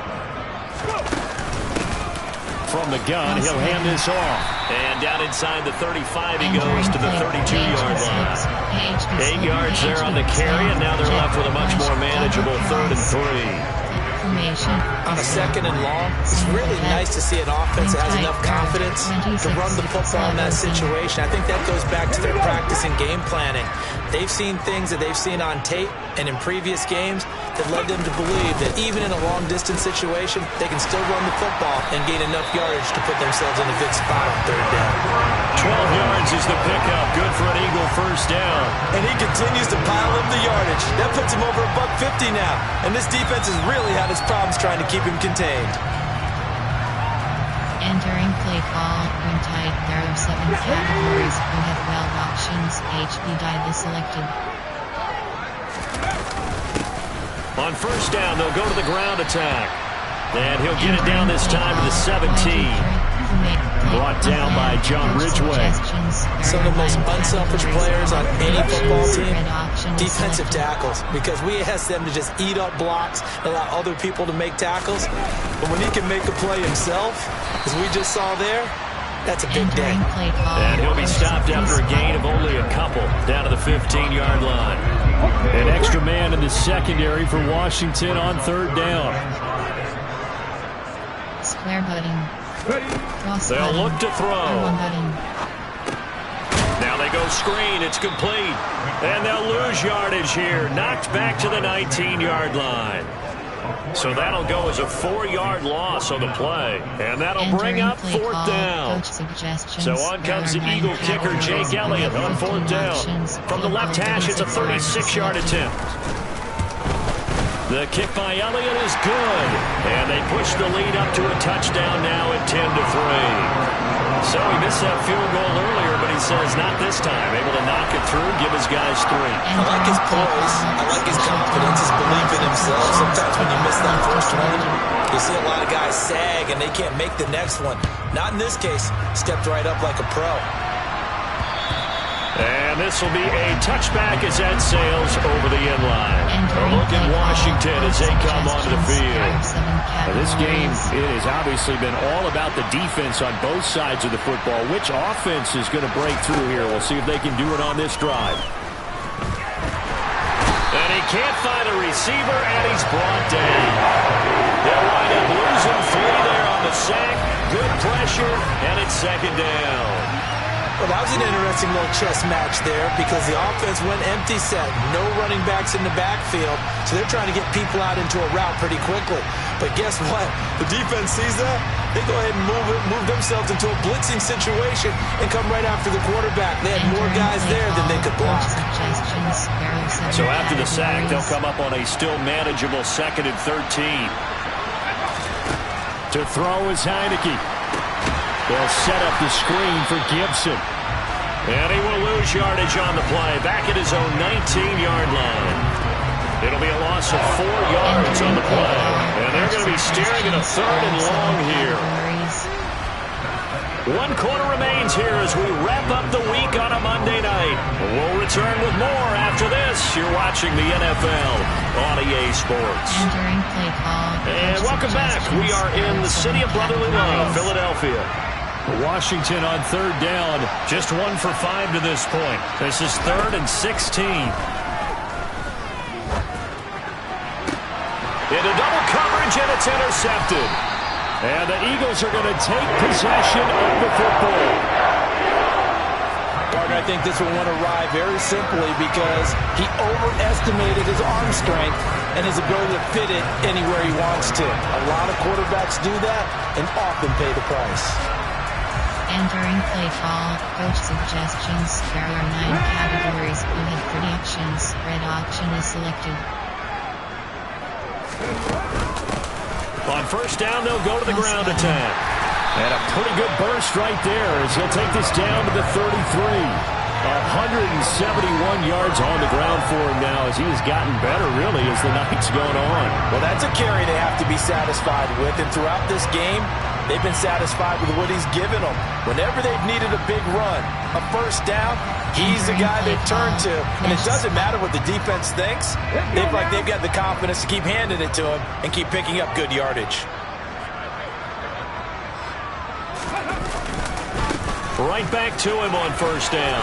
From the gun, he'll hand this off. And down inside the 35, he goes to the 32-yard line. 8 yards there on the carry, and now they're left with a much more manageable 3rd and 3. On a 2nd and long, it's really nice to see an offense that has enough confidence to run the football in that situation. I think that goes back to their practice and game planning. They've seen things that they've seen on tape and in previous games that led them to believe that even in a long-distance situation, they can still run the football and gain enough yardage to put themselves in a good spot on 3rd down. 12 yards is the pickup. Good for an Eagle first down. And he continues to pile up the yardage. That puts him over $150 now. And this defense has really had its problems trying to keep him contained. Entering play call. When tight, there are 7 categories. You have 12 options. HB die is selected. On first down, they'll go to the ground attack. And he'll get it down this time to the 17. Brought down by John Ridgeway. Some of the most unselfish players on any football team, defensive tackles, because we ask them to just eat up blocks, allow other people to make tackles. But when he can make a play himself, as we just saw there, that's a big day. And he'll be stopped after a gain of only a couple, down to the 15-yard line. An extra man in the secondary for Washington on 3rd down. Square button. They'll look to throw. Now they go screen. It's complete. And they'll lose yardage here. Knocked back to the 19-yard line. So that'll go as a 4-yard loss on the play. And that'll bring up 4th down. So on comes the Eagle kicker, Jake Elliott, on 4th down. From the left hash, it's a 36-yard attempt. The kick by Elliott is good. And they push the lead up to a touchdown now at 10-3. So he missed that field goal earlier, but he says not this time. Able to knock it through, give his guys 3. I like his poise. I like his confidence, his belief in himself. Sometimes when you miss that first one, you see a lot of guys sag and they can't make the next one. Not in this case. Stepped right up like a pro. And this will be a touchback as that sails over the end line. A look at Washington as they come onto the field. Now this game, it has obviously been all about the defense on both sides of the football. Which offense is going to break through here? We'll see if they can do it on this drive. And he can't find a receiver, and he's brought down. They'll wind up losing 3 there on the sack. Good pressure, and it's 2nd down. Well, that was an interesting little chess match there because the offense went empty set. No running backs in the backfield, so they're trying to get people out into a route pretty quickly. But guess what? The defense sees that. They go ahead and move themselves into a blitzing situation and come right after the quarterback. They had more guys there than they could block. So after the sack, they'll come up on a still manageable 2nd and 13. To throw is Heineke. They'll set up the screen for Gibson. And he will lose yardage on the play. Back at his own 19-yard line. It'll be a loss of 4 yards on the play. And they're going to be staring at a 3rd and long here. 1 quarter remains here as we wrap up the week on a Monday night. We'll return with more after this. You're watching the NFL on EA Sports. And welcome back. We are in the city of brotherly love, Philadelphia. Washington on 3rd down. Just 1 for 5 to this point. This is 3rd and 16. Into double coverage, and it's intercepted. And the Eagles are going to take possession of the football. Gardner, I think this will want to ride very simply because he overestimated his arm strength and his ability to fit it anywhere he wants to. A lot of quarterbacks do that and often pay the price. Entering play call, coach suggestions. There are 9 categories. You have 30 options. Red option is selected. On first down, they'll go to the ground attack. And a pretty good burst right there as he'll take this down to the 33. 171 yards on the ground for him now as he has gotten better, really, as the night's gone on. Well, that's a carry they have to be satisfied with. And throughout this game, they've been satisfied with what he's given them. Whenever they've needed a big run, a first down, he's the guy they turn to. And it doesn't matter what the defense thinks. They've got the confidence to keep handing it to him and keep picking up good yardage. Right back to him on first down.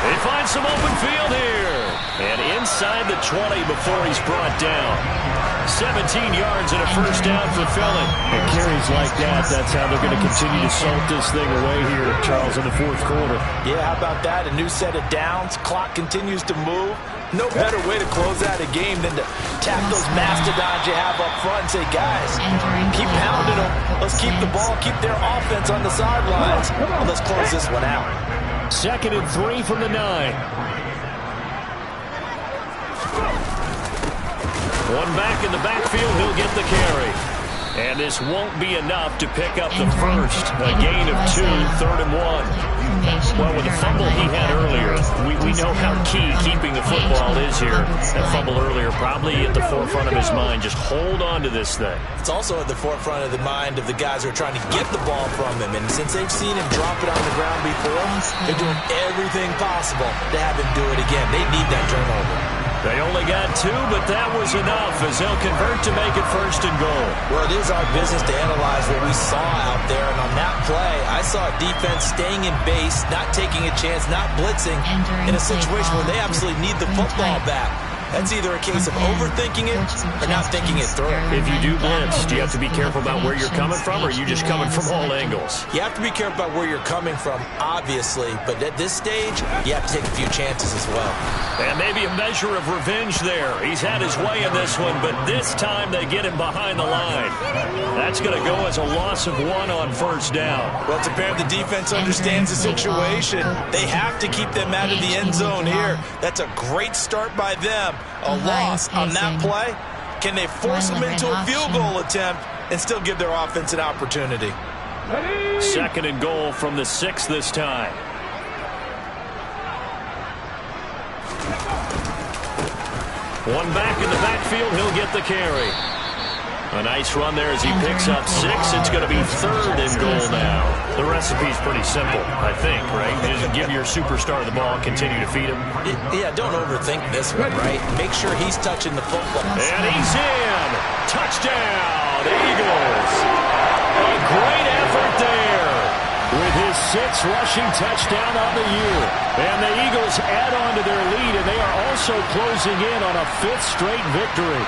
They find some open field here. And inside the 20 before he's brought down. 17 yards and a first down for Philly. And carries like that, that's how they're going to continue to salt this thing away here, Charles, in the fourth quarter. Yeah, how about that? A new set of downs. Clock continues to move. No better way to close out a game than to tap those mastodons you have up front and say, guys, keep pounding them. Let's keep the ball, keep their offense on the sidelines, and let's close this one out. 2nd and 3 from the 9. One back in the backfield, he'll get the carry. And this won't be enough to pick up the first. A gain of 2, 3rd and 1. Well, with the fumble he had earlier, we know how key keeping the football is here. That fumble earlier probably at the forefront of his mind. Just hold on to this thing. It's also at the forefront of the mind of the guys who are trying to get the ball from him. And since they've seen him drop it on the ground before, they're doing everything possible to have him do it again. They need that turnover. They only got 2, but that was enough as they'll convert to make it 1st and goal. Well, it is our business to analyze what we saw out there. And on that play, I saw a defense staying in base, not taking a chance, not blitzing in a situation where they absolutely need the football back. That's either a case of overthinking it or not thinking it through. If you do blitz, do you have to be careful about where you're coming from, or are you just coming from all angles? You have to be careful about where you're coming from, obviously. But at this stage, you have to take a few chances as well. And maybe a measure of revenge there. He's had his way in this one, but this time they get him behind the line. That's going to go as a loss of 1 on first down. Well, it's apparent the defense understands the situation. They have to keep them out of the end zone here. That's a great start by them. A loss on that play. Can they force them into a field goal attempt and still give their offense an opportunity? 2nd and goal from the 6 this time. One back in the backfield, he'll get the carry. A nice run there as he picks up 6. It's going to be 3rd and goal now. The recipe's pretty simple, I think, right? Just give your superstar the ball, continue to feed him. Yeah, don't overthink this one, right? Make sure he's touching the football. And he's in. Touchdown, Eagles. A great effort there with his 6th rushing touchdown on the year. And the Eagles add on to their lead, and they are also closing in on a 5th straight victory.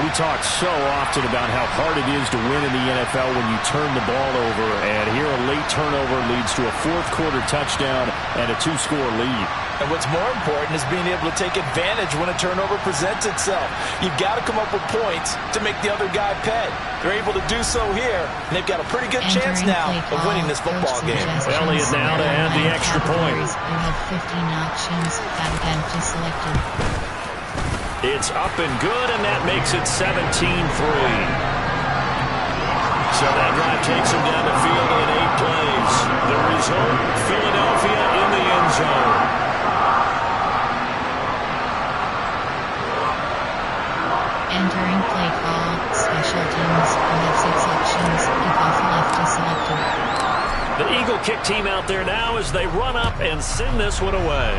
We talk so often about how hard it is to win in the NFL when you turn the ball over, and here a late turnover leads to a 4th quarter touchdown and a 2-score lead. And what's more important is being able to take advantage when a turnover presents itself. You've got to come up with points to make the other guy pay. They're able to do so here, and they've got a pretty good chance now of winning this football game. Elliott now to add the extra point. You have 15 options. That again just selected. It's up and good, and that makes it 17-3. So that drive takes him down the field in 8 plays. The result, Philadelphia in the end zone. Entering play call, special teams. You have 6 options. Kickoff left is selected. The Eagle kick team out there now as they run up and send this one away.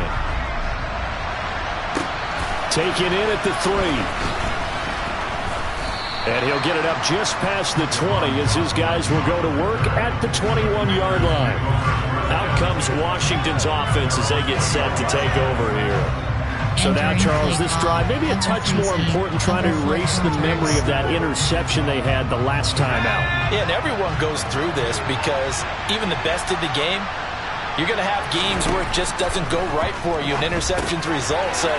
Taken in at the 3. And he'll get it up just past the 20 as his guys will go to work at the 21-yard line. Out comes Washington's offense as they get set to take over here. So now, Charles, this drive, maybe a touch more important, trying to erase the memory of that interception they had the last time out. Yeah, and everyone goes through this because even the best in the game, you're going to have games where it just doesn't go right for you and interceptions result. So,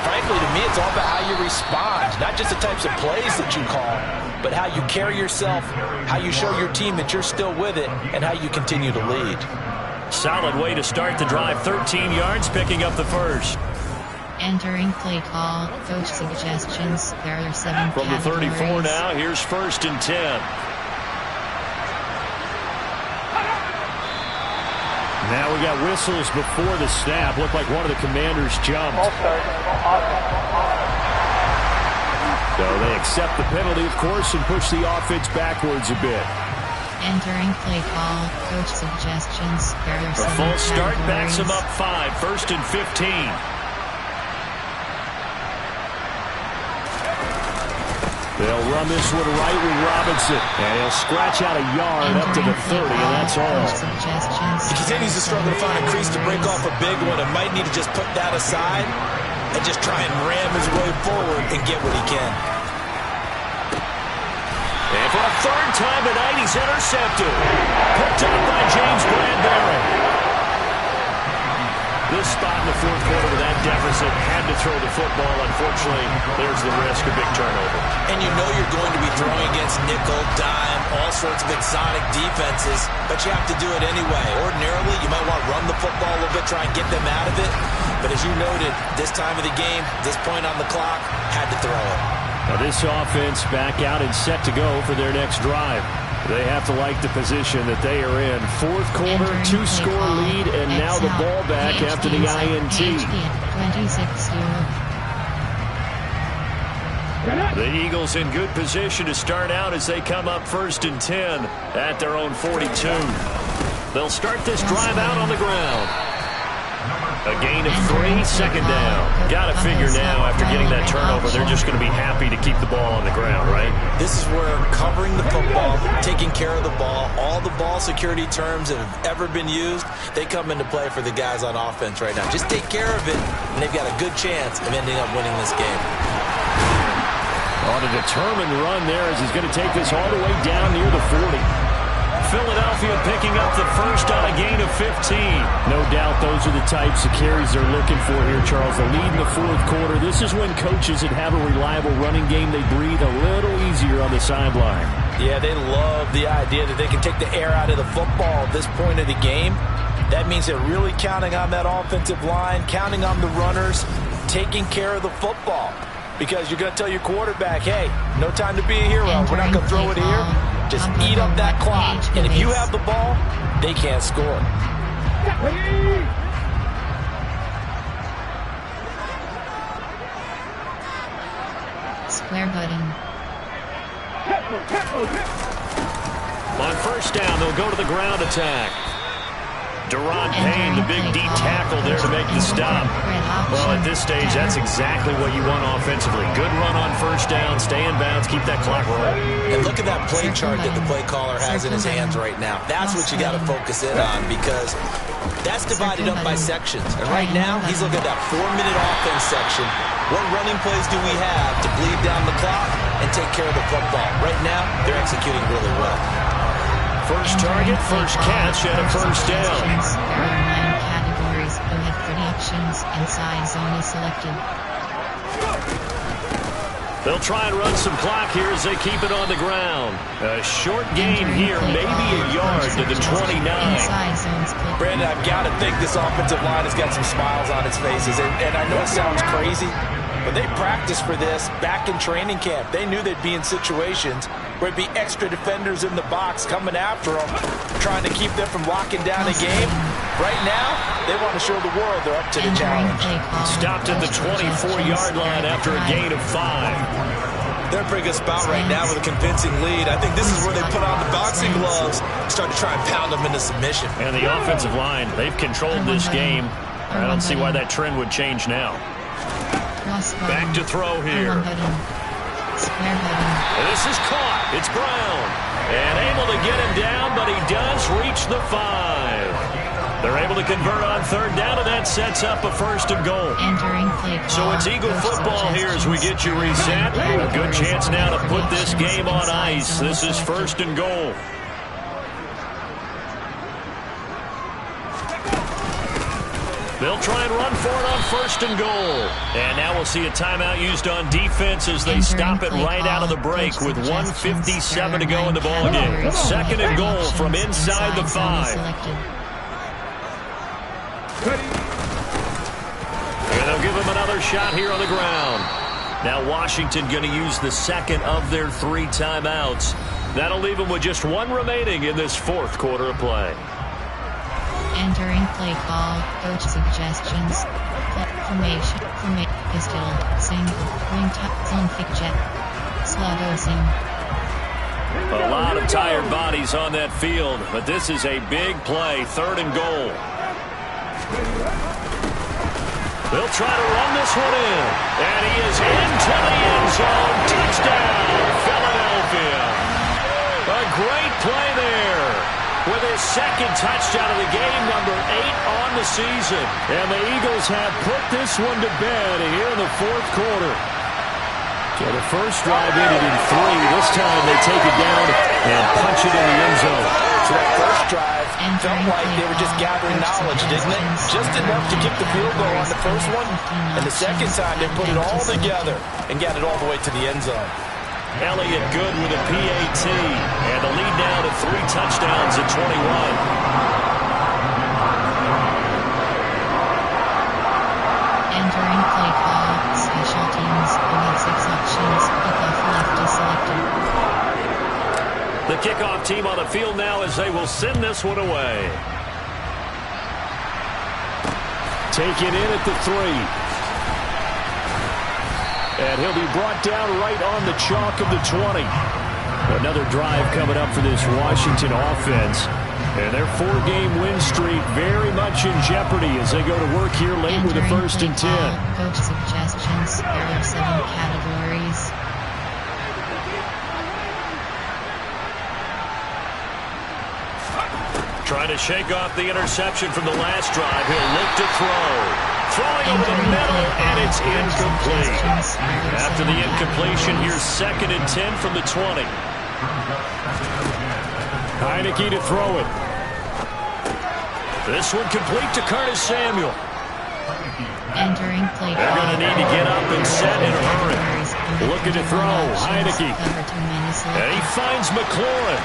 frankly, to me, it's all about how you respond, not just the types of plays that you call, but how you carry yourself, how you show your team that you're still with it, and how you continue to lead. Solid way to start the drive. 13 yards, picking up the first. Entering play call, coach suggestions. There are 7 from the 34 now. Here's 1st and 10. Now we got whistles before the snap. Looked like one of the Commanders jumped. So they accept the penalty, of course, and push the offense backwards a bit. Entering play call, coach suggestions. A false start backs them up 5, 1st and 15. They'll run this one right with Robinson. And he'll scratch out a yard up to the 30, and that's all. He continues to struggle to find a crease to break off a big one and might need to just put that aside and just try and ram his way forward and get what he can. And for a third time tonight, he's intercepted. Picked up by James Bradbury. This spot in the fourth quarter with that deficit, had to throw the football. Unfortunately, there's the risk of big turnover. And you know you're going to be throwing against nickel, dime, all sorts of exotic defenses, but you have to do it anyway. Ordinarily, you might want to run the football a little bit, try and get them out of it. But as you noted, this time of the game, this point on the clock, had to throw it. Now this offense back out and set to go for their next drive. They have to like the position that they are in. Fourth quarter, 2-score lead, and now the ball back after the INT. The Eagles in good position to start out as they come up 1st and 10 at their own 42. They'll start this drive out on the ground. A gain of 3, 2nd down. Got to figure now, after getting that turnover, they're just going to be happy to keep the ball on the ground, right? This is where covering the football, taking care of the ball, all the ball security terms that have ever been used, they come into play for the guys on offense right now. Just take care of it, and they've got a good chance of ending up winning this game. On a determined run there as he's going to take this all the way down near the 40. Philadelphia picking up the first on a gain of 15. No doubt those are the types of carries they're looking for here, Charles. The lead in the fourth quarter. This is when coaches that have a reliable running game, they breathe a little easier on the sideline. Yeah, they love the idea that they can take the air out of the football at this point of the game. That means they're really counting on that offensive line, counting on the runners, taking care of the football. Because you're going to tell your quarterback, hey, no time to be a hero. We're not going to throw it here. Just eat up that clock. And if you have the ball, they can't score. Square button. On 1st down, they'll go to the ground attack. Deron Payne, the big D tackle there to make the stop. Well, at this stage, that's exactly what you want offensively. Good run on 1st down, stay in bounds, keep that clock rolling. And look at that play chart that the play caller has in his hands right now. That's what you got to focus in on, because that's divided up by sections. And right now, he's looking at that 4-minute offense section. What running plays do we have to bleed down the clock and take care of the football? Right now, they're executing really well. First target, first catch, and a 1st down. There are 9 categories. Overhead predictions. Inside zone is selected. They'll try and run some clock here as they keep it on the ground. A short gain here, maybe a yard to the 29. Brandon, I've got to think this offensive line has got some smiles on its faces. And I know it sounds crazy, but they practiced for this back in training camp. They knew they'd be in situations where it'd be extra defenders in the box coming after them, trying to keep them from locking down a game. Right now, they want to show the world they're up to the challenge. Stopped at the 24-yard line after a gain of 5. They're in a pretty good spot right now with a convincing lead. I think this is where they put on the boxing gloves and start to try and pound them into submission. And the offensive line, they've controlled this game. I don't see why that trend would change now. Back to throw here. And this is caught. It's Brown. And able to get him down, but he does reach the 5. They're able to convert on 3rd down, and that sets up a 1st and goal. So it's Eagle football here as we get you reset. A good chance now to put this game on ice. This is 1st and goal. They'll try and run for it on 1st and goal. And now we'll see a timeout used on defense as they stop it right out of the break with 1:57 to go in the ballgame. 2nd and goal from inside the 5. And they'll give him another shot here on the ground. Now Washington going to use the 2nd of their 3 timeouts. That'll leave them with just 1 remaining in this 4th quarter of play. Entering play call. Coach suggestions. Formation. Pistol. Single. Ring top. Zone thick jet. Slow dosing. A lot of tired bodies on that field, but this is a big play, 3rd and goal. They'll try to run this one in, and he is into the end zone. Touchdown, Philadelphia. A great play there with his 2nd touchdown of the game, number 8 on the season. And the Eagles have put this one to bed here in the 4th quarter. So the first drive ended in 3. This time they take it down and punch it in the end zone. So that first drive felt like they were just gathering knowledge, didn't it? Just enough to kick the field goal on the first one. And the second time they put it all together and got it all the way to the end zone. Elliott good with a PAT. And the lead now to 3 touchdowns at 21. Entering play call. Special teams. We have 6 options. Kickoff left is selected. The kickoff team on the field now as they will send this one away. Take it in at the 3. And he'll be brought down right on the chalk of the 20. Another drive coming up for this Washington offense. And their 4-game win streak very much in jeopardy as they go to work here late with a 1st and 10. Coach suggestions. There are 7 categories. Trying to shake off the interception from the last drive. He'll look to throw. Throwing over the middle, and it's incomplete. After the incompletion, here's 2nd and 10 from the 20. Heineke to throw it. This one complete to Curtis Samuel. Entering play They're going to need to get up and set in a hurry. Looking to throw. Heineke. And he finds McLaurin.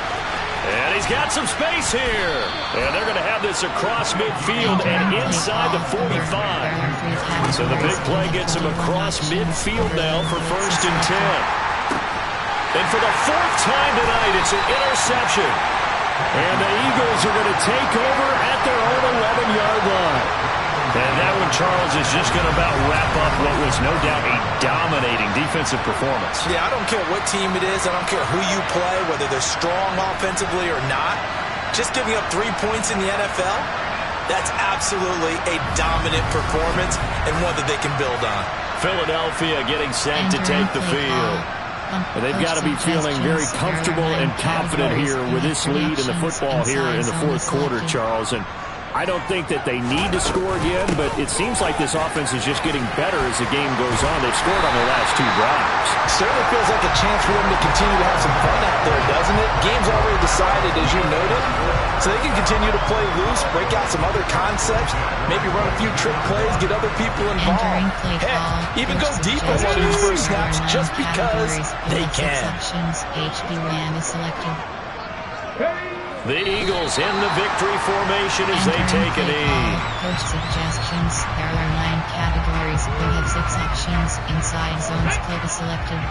And he's got some space here. And they're going to have this across midfield and inside the 45. So the big play gets him across midfield now for 1st and 10. And for the 4th time tonight, it's an interception. And the Eagles are going to take over at their own 11-yard line. And that one, Charles, is just going to about wrap up what was no doubt a dominating defensive performance. Yeah, I don't care what team it is. I don't care who you play, whether they're strong offensively or not. Just giving up 3 points in the NFL, that's absolutely a dominant performance and one that they can build on. Philadelphia getting set to take the field. And they've got to be feeling very comfortable and confident here with this lead in the football here in the 4th quarter, Charles. And I don't think that they need to score again, but it seems like this offense is just getting better as the game goes on. They've scored on their last 2 drives. Certainly feels like a chance for them to continue to have some fun out there, doesn't it? Game's already decided, as you noted, so they can continue to play loose, break out some other concepts, maybe run a few trick plays, get other people involved. Heck, even go deep on one of these first snaps just because they can. HB Lamb is selected. The Eagles in the victory formation as they take a knee. Coach suggestions. There are 9 categories. We have 6 options. Inside zones play is selected.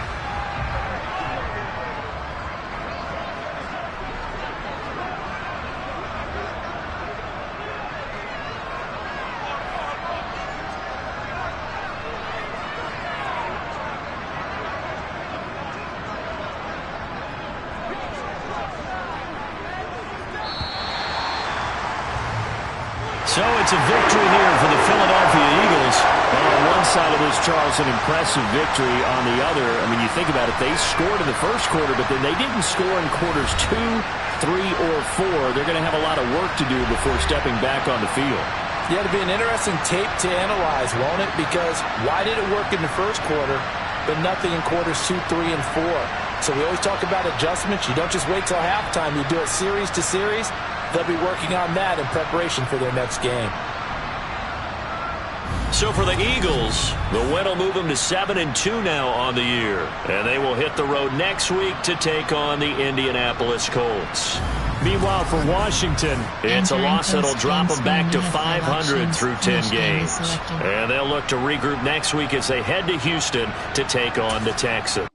So it's a victory here for the Philadelphia Eagles. On one side of this, Charles, an impressive victory. On the other, I mean, you think about it, they scored in the first quarter, but then they didn't score in quarters 2, 3, or 4. They're going to have a lot of work to do before stepping back on the field. Yeah, it'll be an interesting tape to analyze, won't it? Because why did it work in the first quarter, but nothing in quarters 2, 3, and 4? So we always talk about adjustments. You don't just wait till halftime. You do it series to series. They'll be working on that in preparation for their next game. So for the Eagles, the win will move them to 7-2 now on the year. And they will hit the road next week to take on the Indianapolis Colts. Meanwhile, for Washington, it's a loss that'll drop them back to 500 through 10 games. And they'll look to regroup next week as they head to Houston to take on the Texans.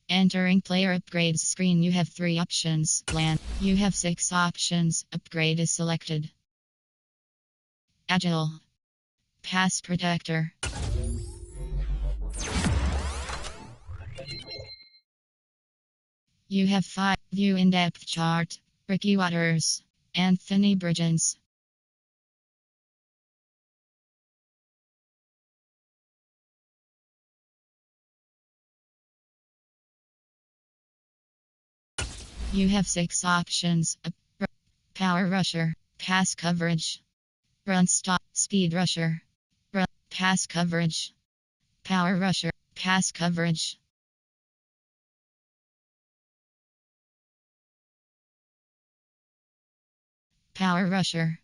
Entering player upgrades screen, you have 3 options. Plan, you have 6 options. Upgrade is selected. Agile, pass protector. You have 5. View in-depth chart. Ricky Watters, Anthony Bridgens. You have 6 options. Power rusher, pass coverage. Run stop, speed rusher. Run, pass coverage. Power rusher, pass coverage. Power rusher.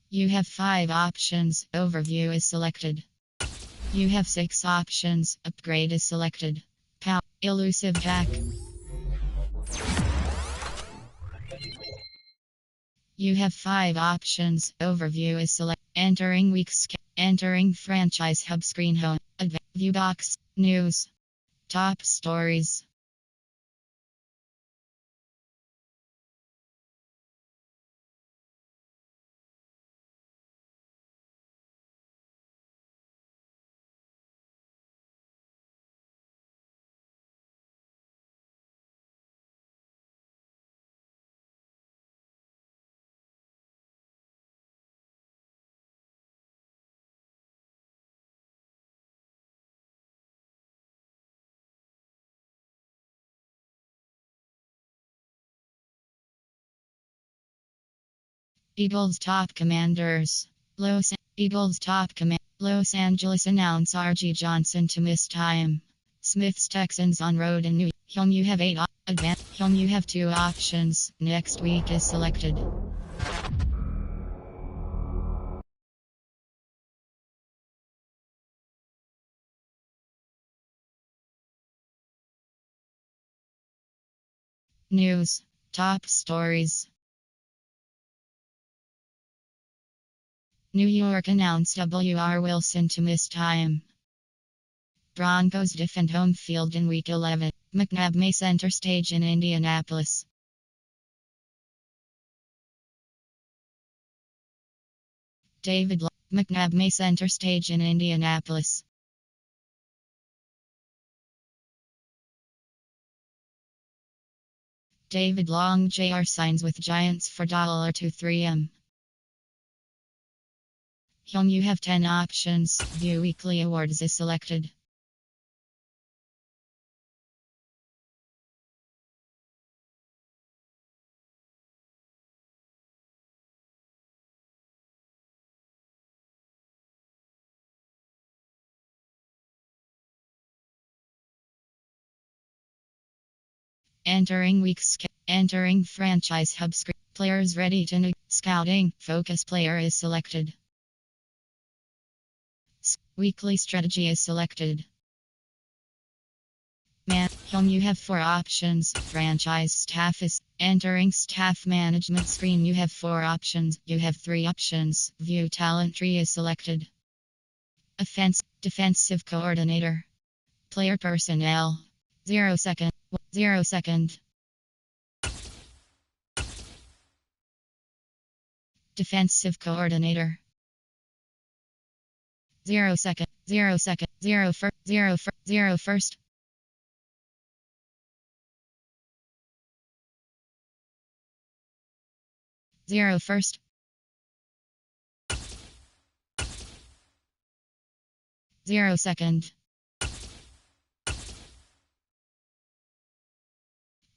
You have 5 options. Overview is selected. You have 6 options. Upgrade is selected. Elusive hack. You have 5 options. Overview is selected. Entering weeks. Entering franchise hub screen home. View box. News. Top stories. Eagles top commanders. Eagles top command. Los Angeles announce RG Johnson to miss time. Smith's Texans on road in New York. You have 8 advance. You have 2 options. Next week is selected. News. Top stories. New York announced W.R. Wilson to miss time. Broncos defend home field in Week 11. McNabb may center stage in Indianapolis. McNabb may center stage in Indianapolis. David Long Jr. signs with Giants for $2-3M. You have 10 options. View weekly awards is selected. Entering weeks. Entering franchise hub screen. Players ready to scouting. Focus player is selected. Weekly strategy is selected. You have 4 options. Franchise staff is entering staff management screen. You have 4 options. You have 3 options. View talent tree is selected. Defensive coordinator. Player personnel. 0 second. 0 second. Defensive coordinator. 0 second. 0 second. 0 first. 0 first. 0 first. 0 first. 0 second.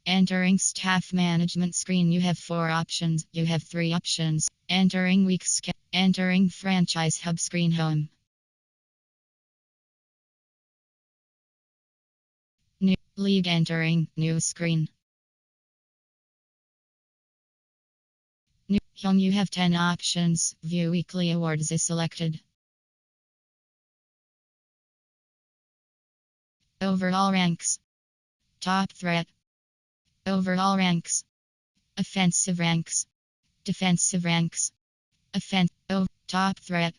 Entering staff management screen. You have 4 options. You have 3 options. Entering weeks. Entering franchise hub screen home. New league entering. New screen. You have 10 options. View weekly awards is selected. Overall ranks. Top threat. Overall ranks. Offensive ranks. Defensive ranks. Offensive. Top threat.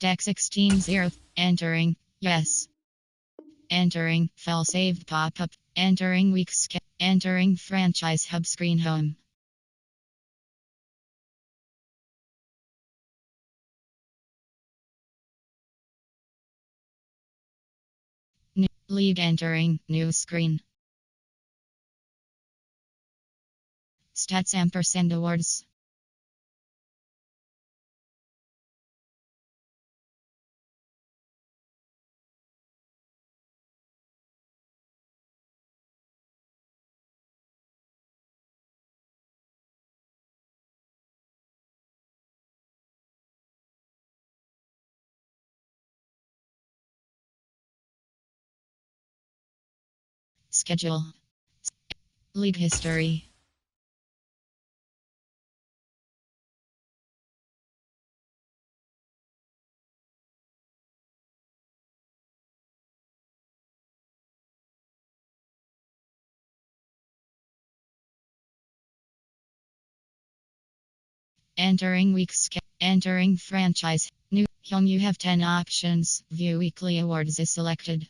Deck 16-0. Entering. Yes. Entering. File saved pop-up. Entering weak Entering franchise hub screen home. League entering. New screen. Stats ampersand awards. Schedule. League history. Entering Entering franchise. New home. You have 10 options. View weekly awards is selected.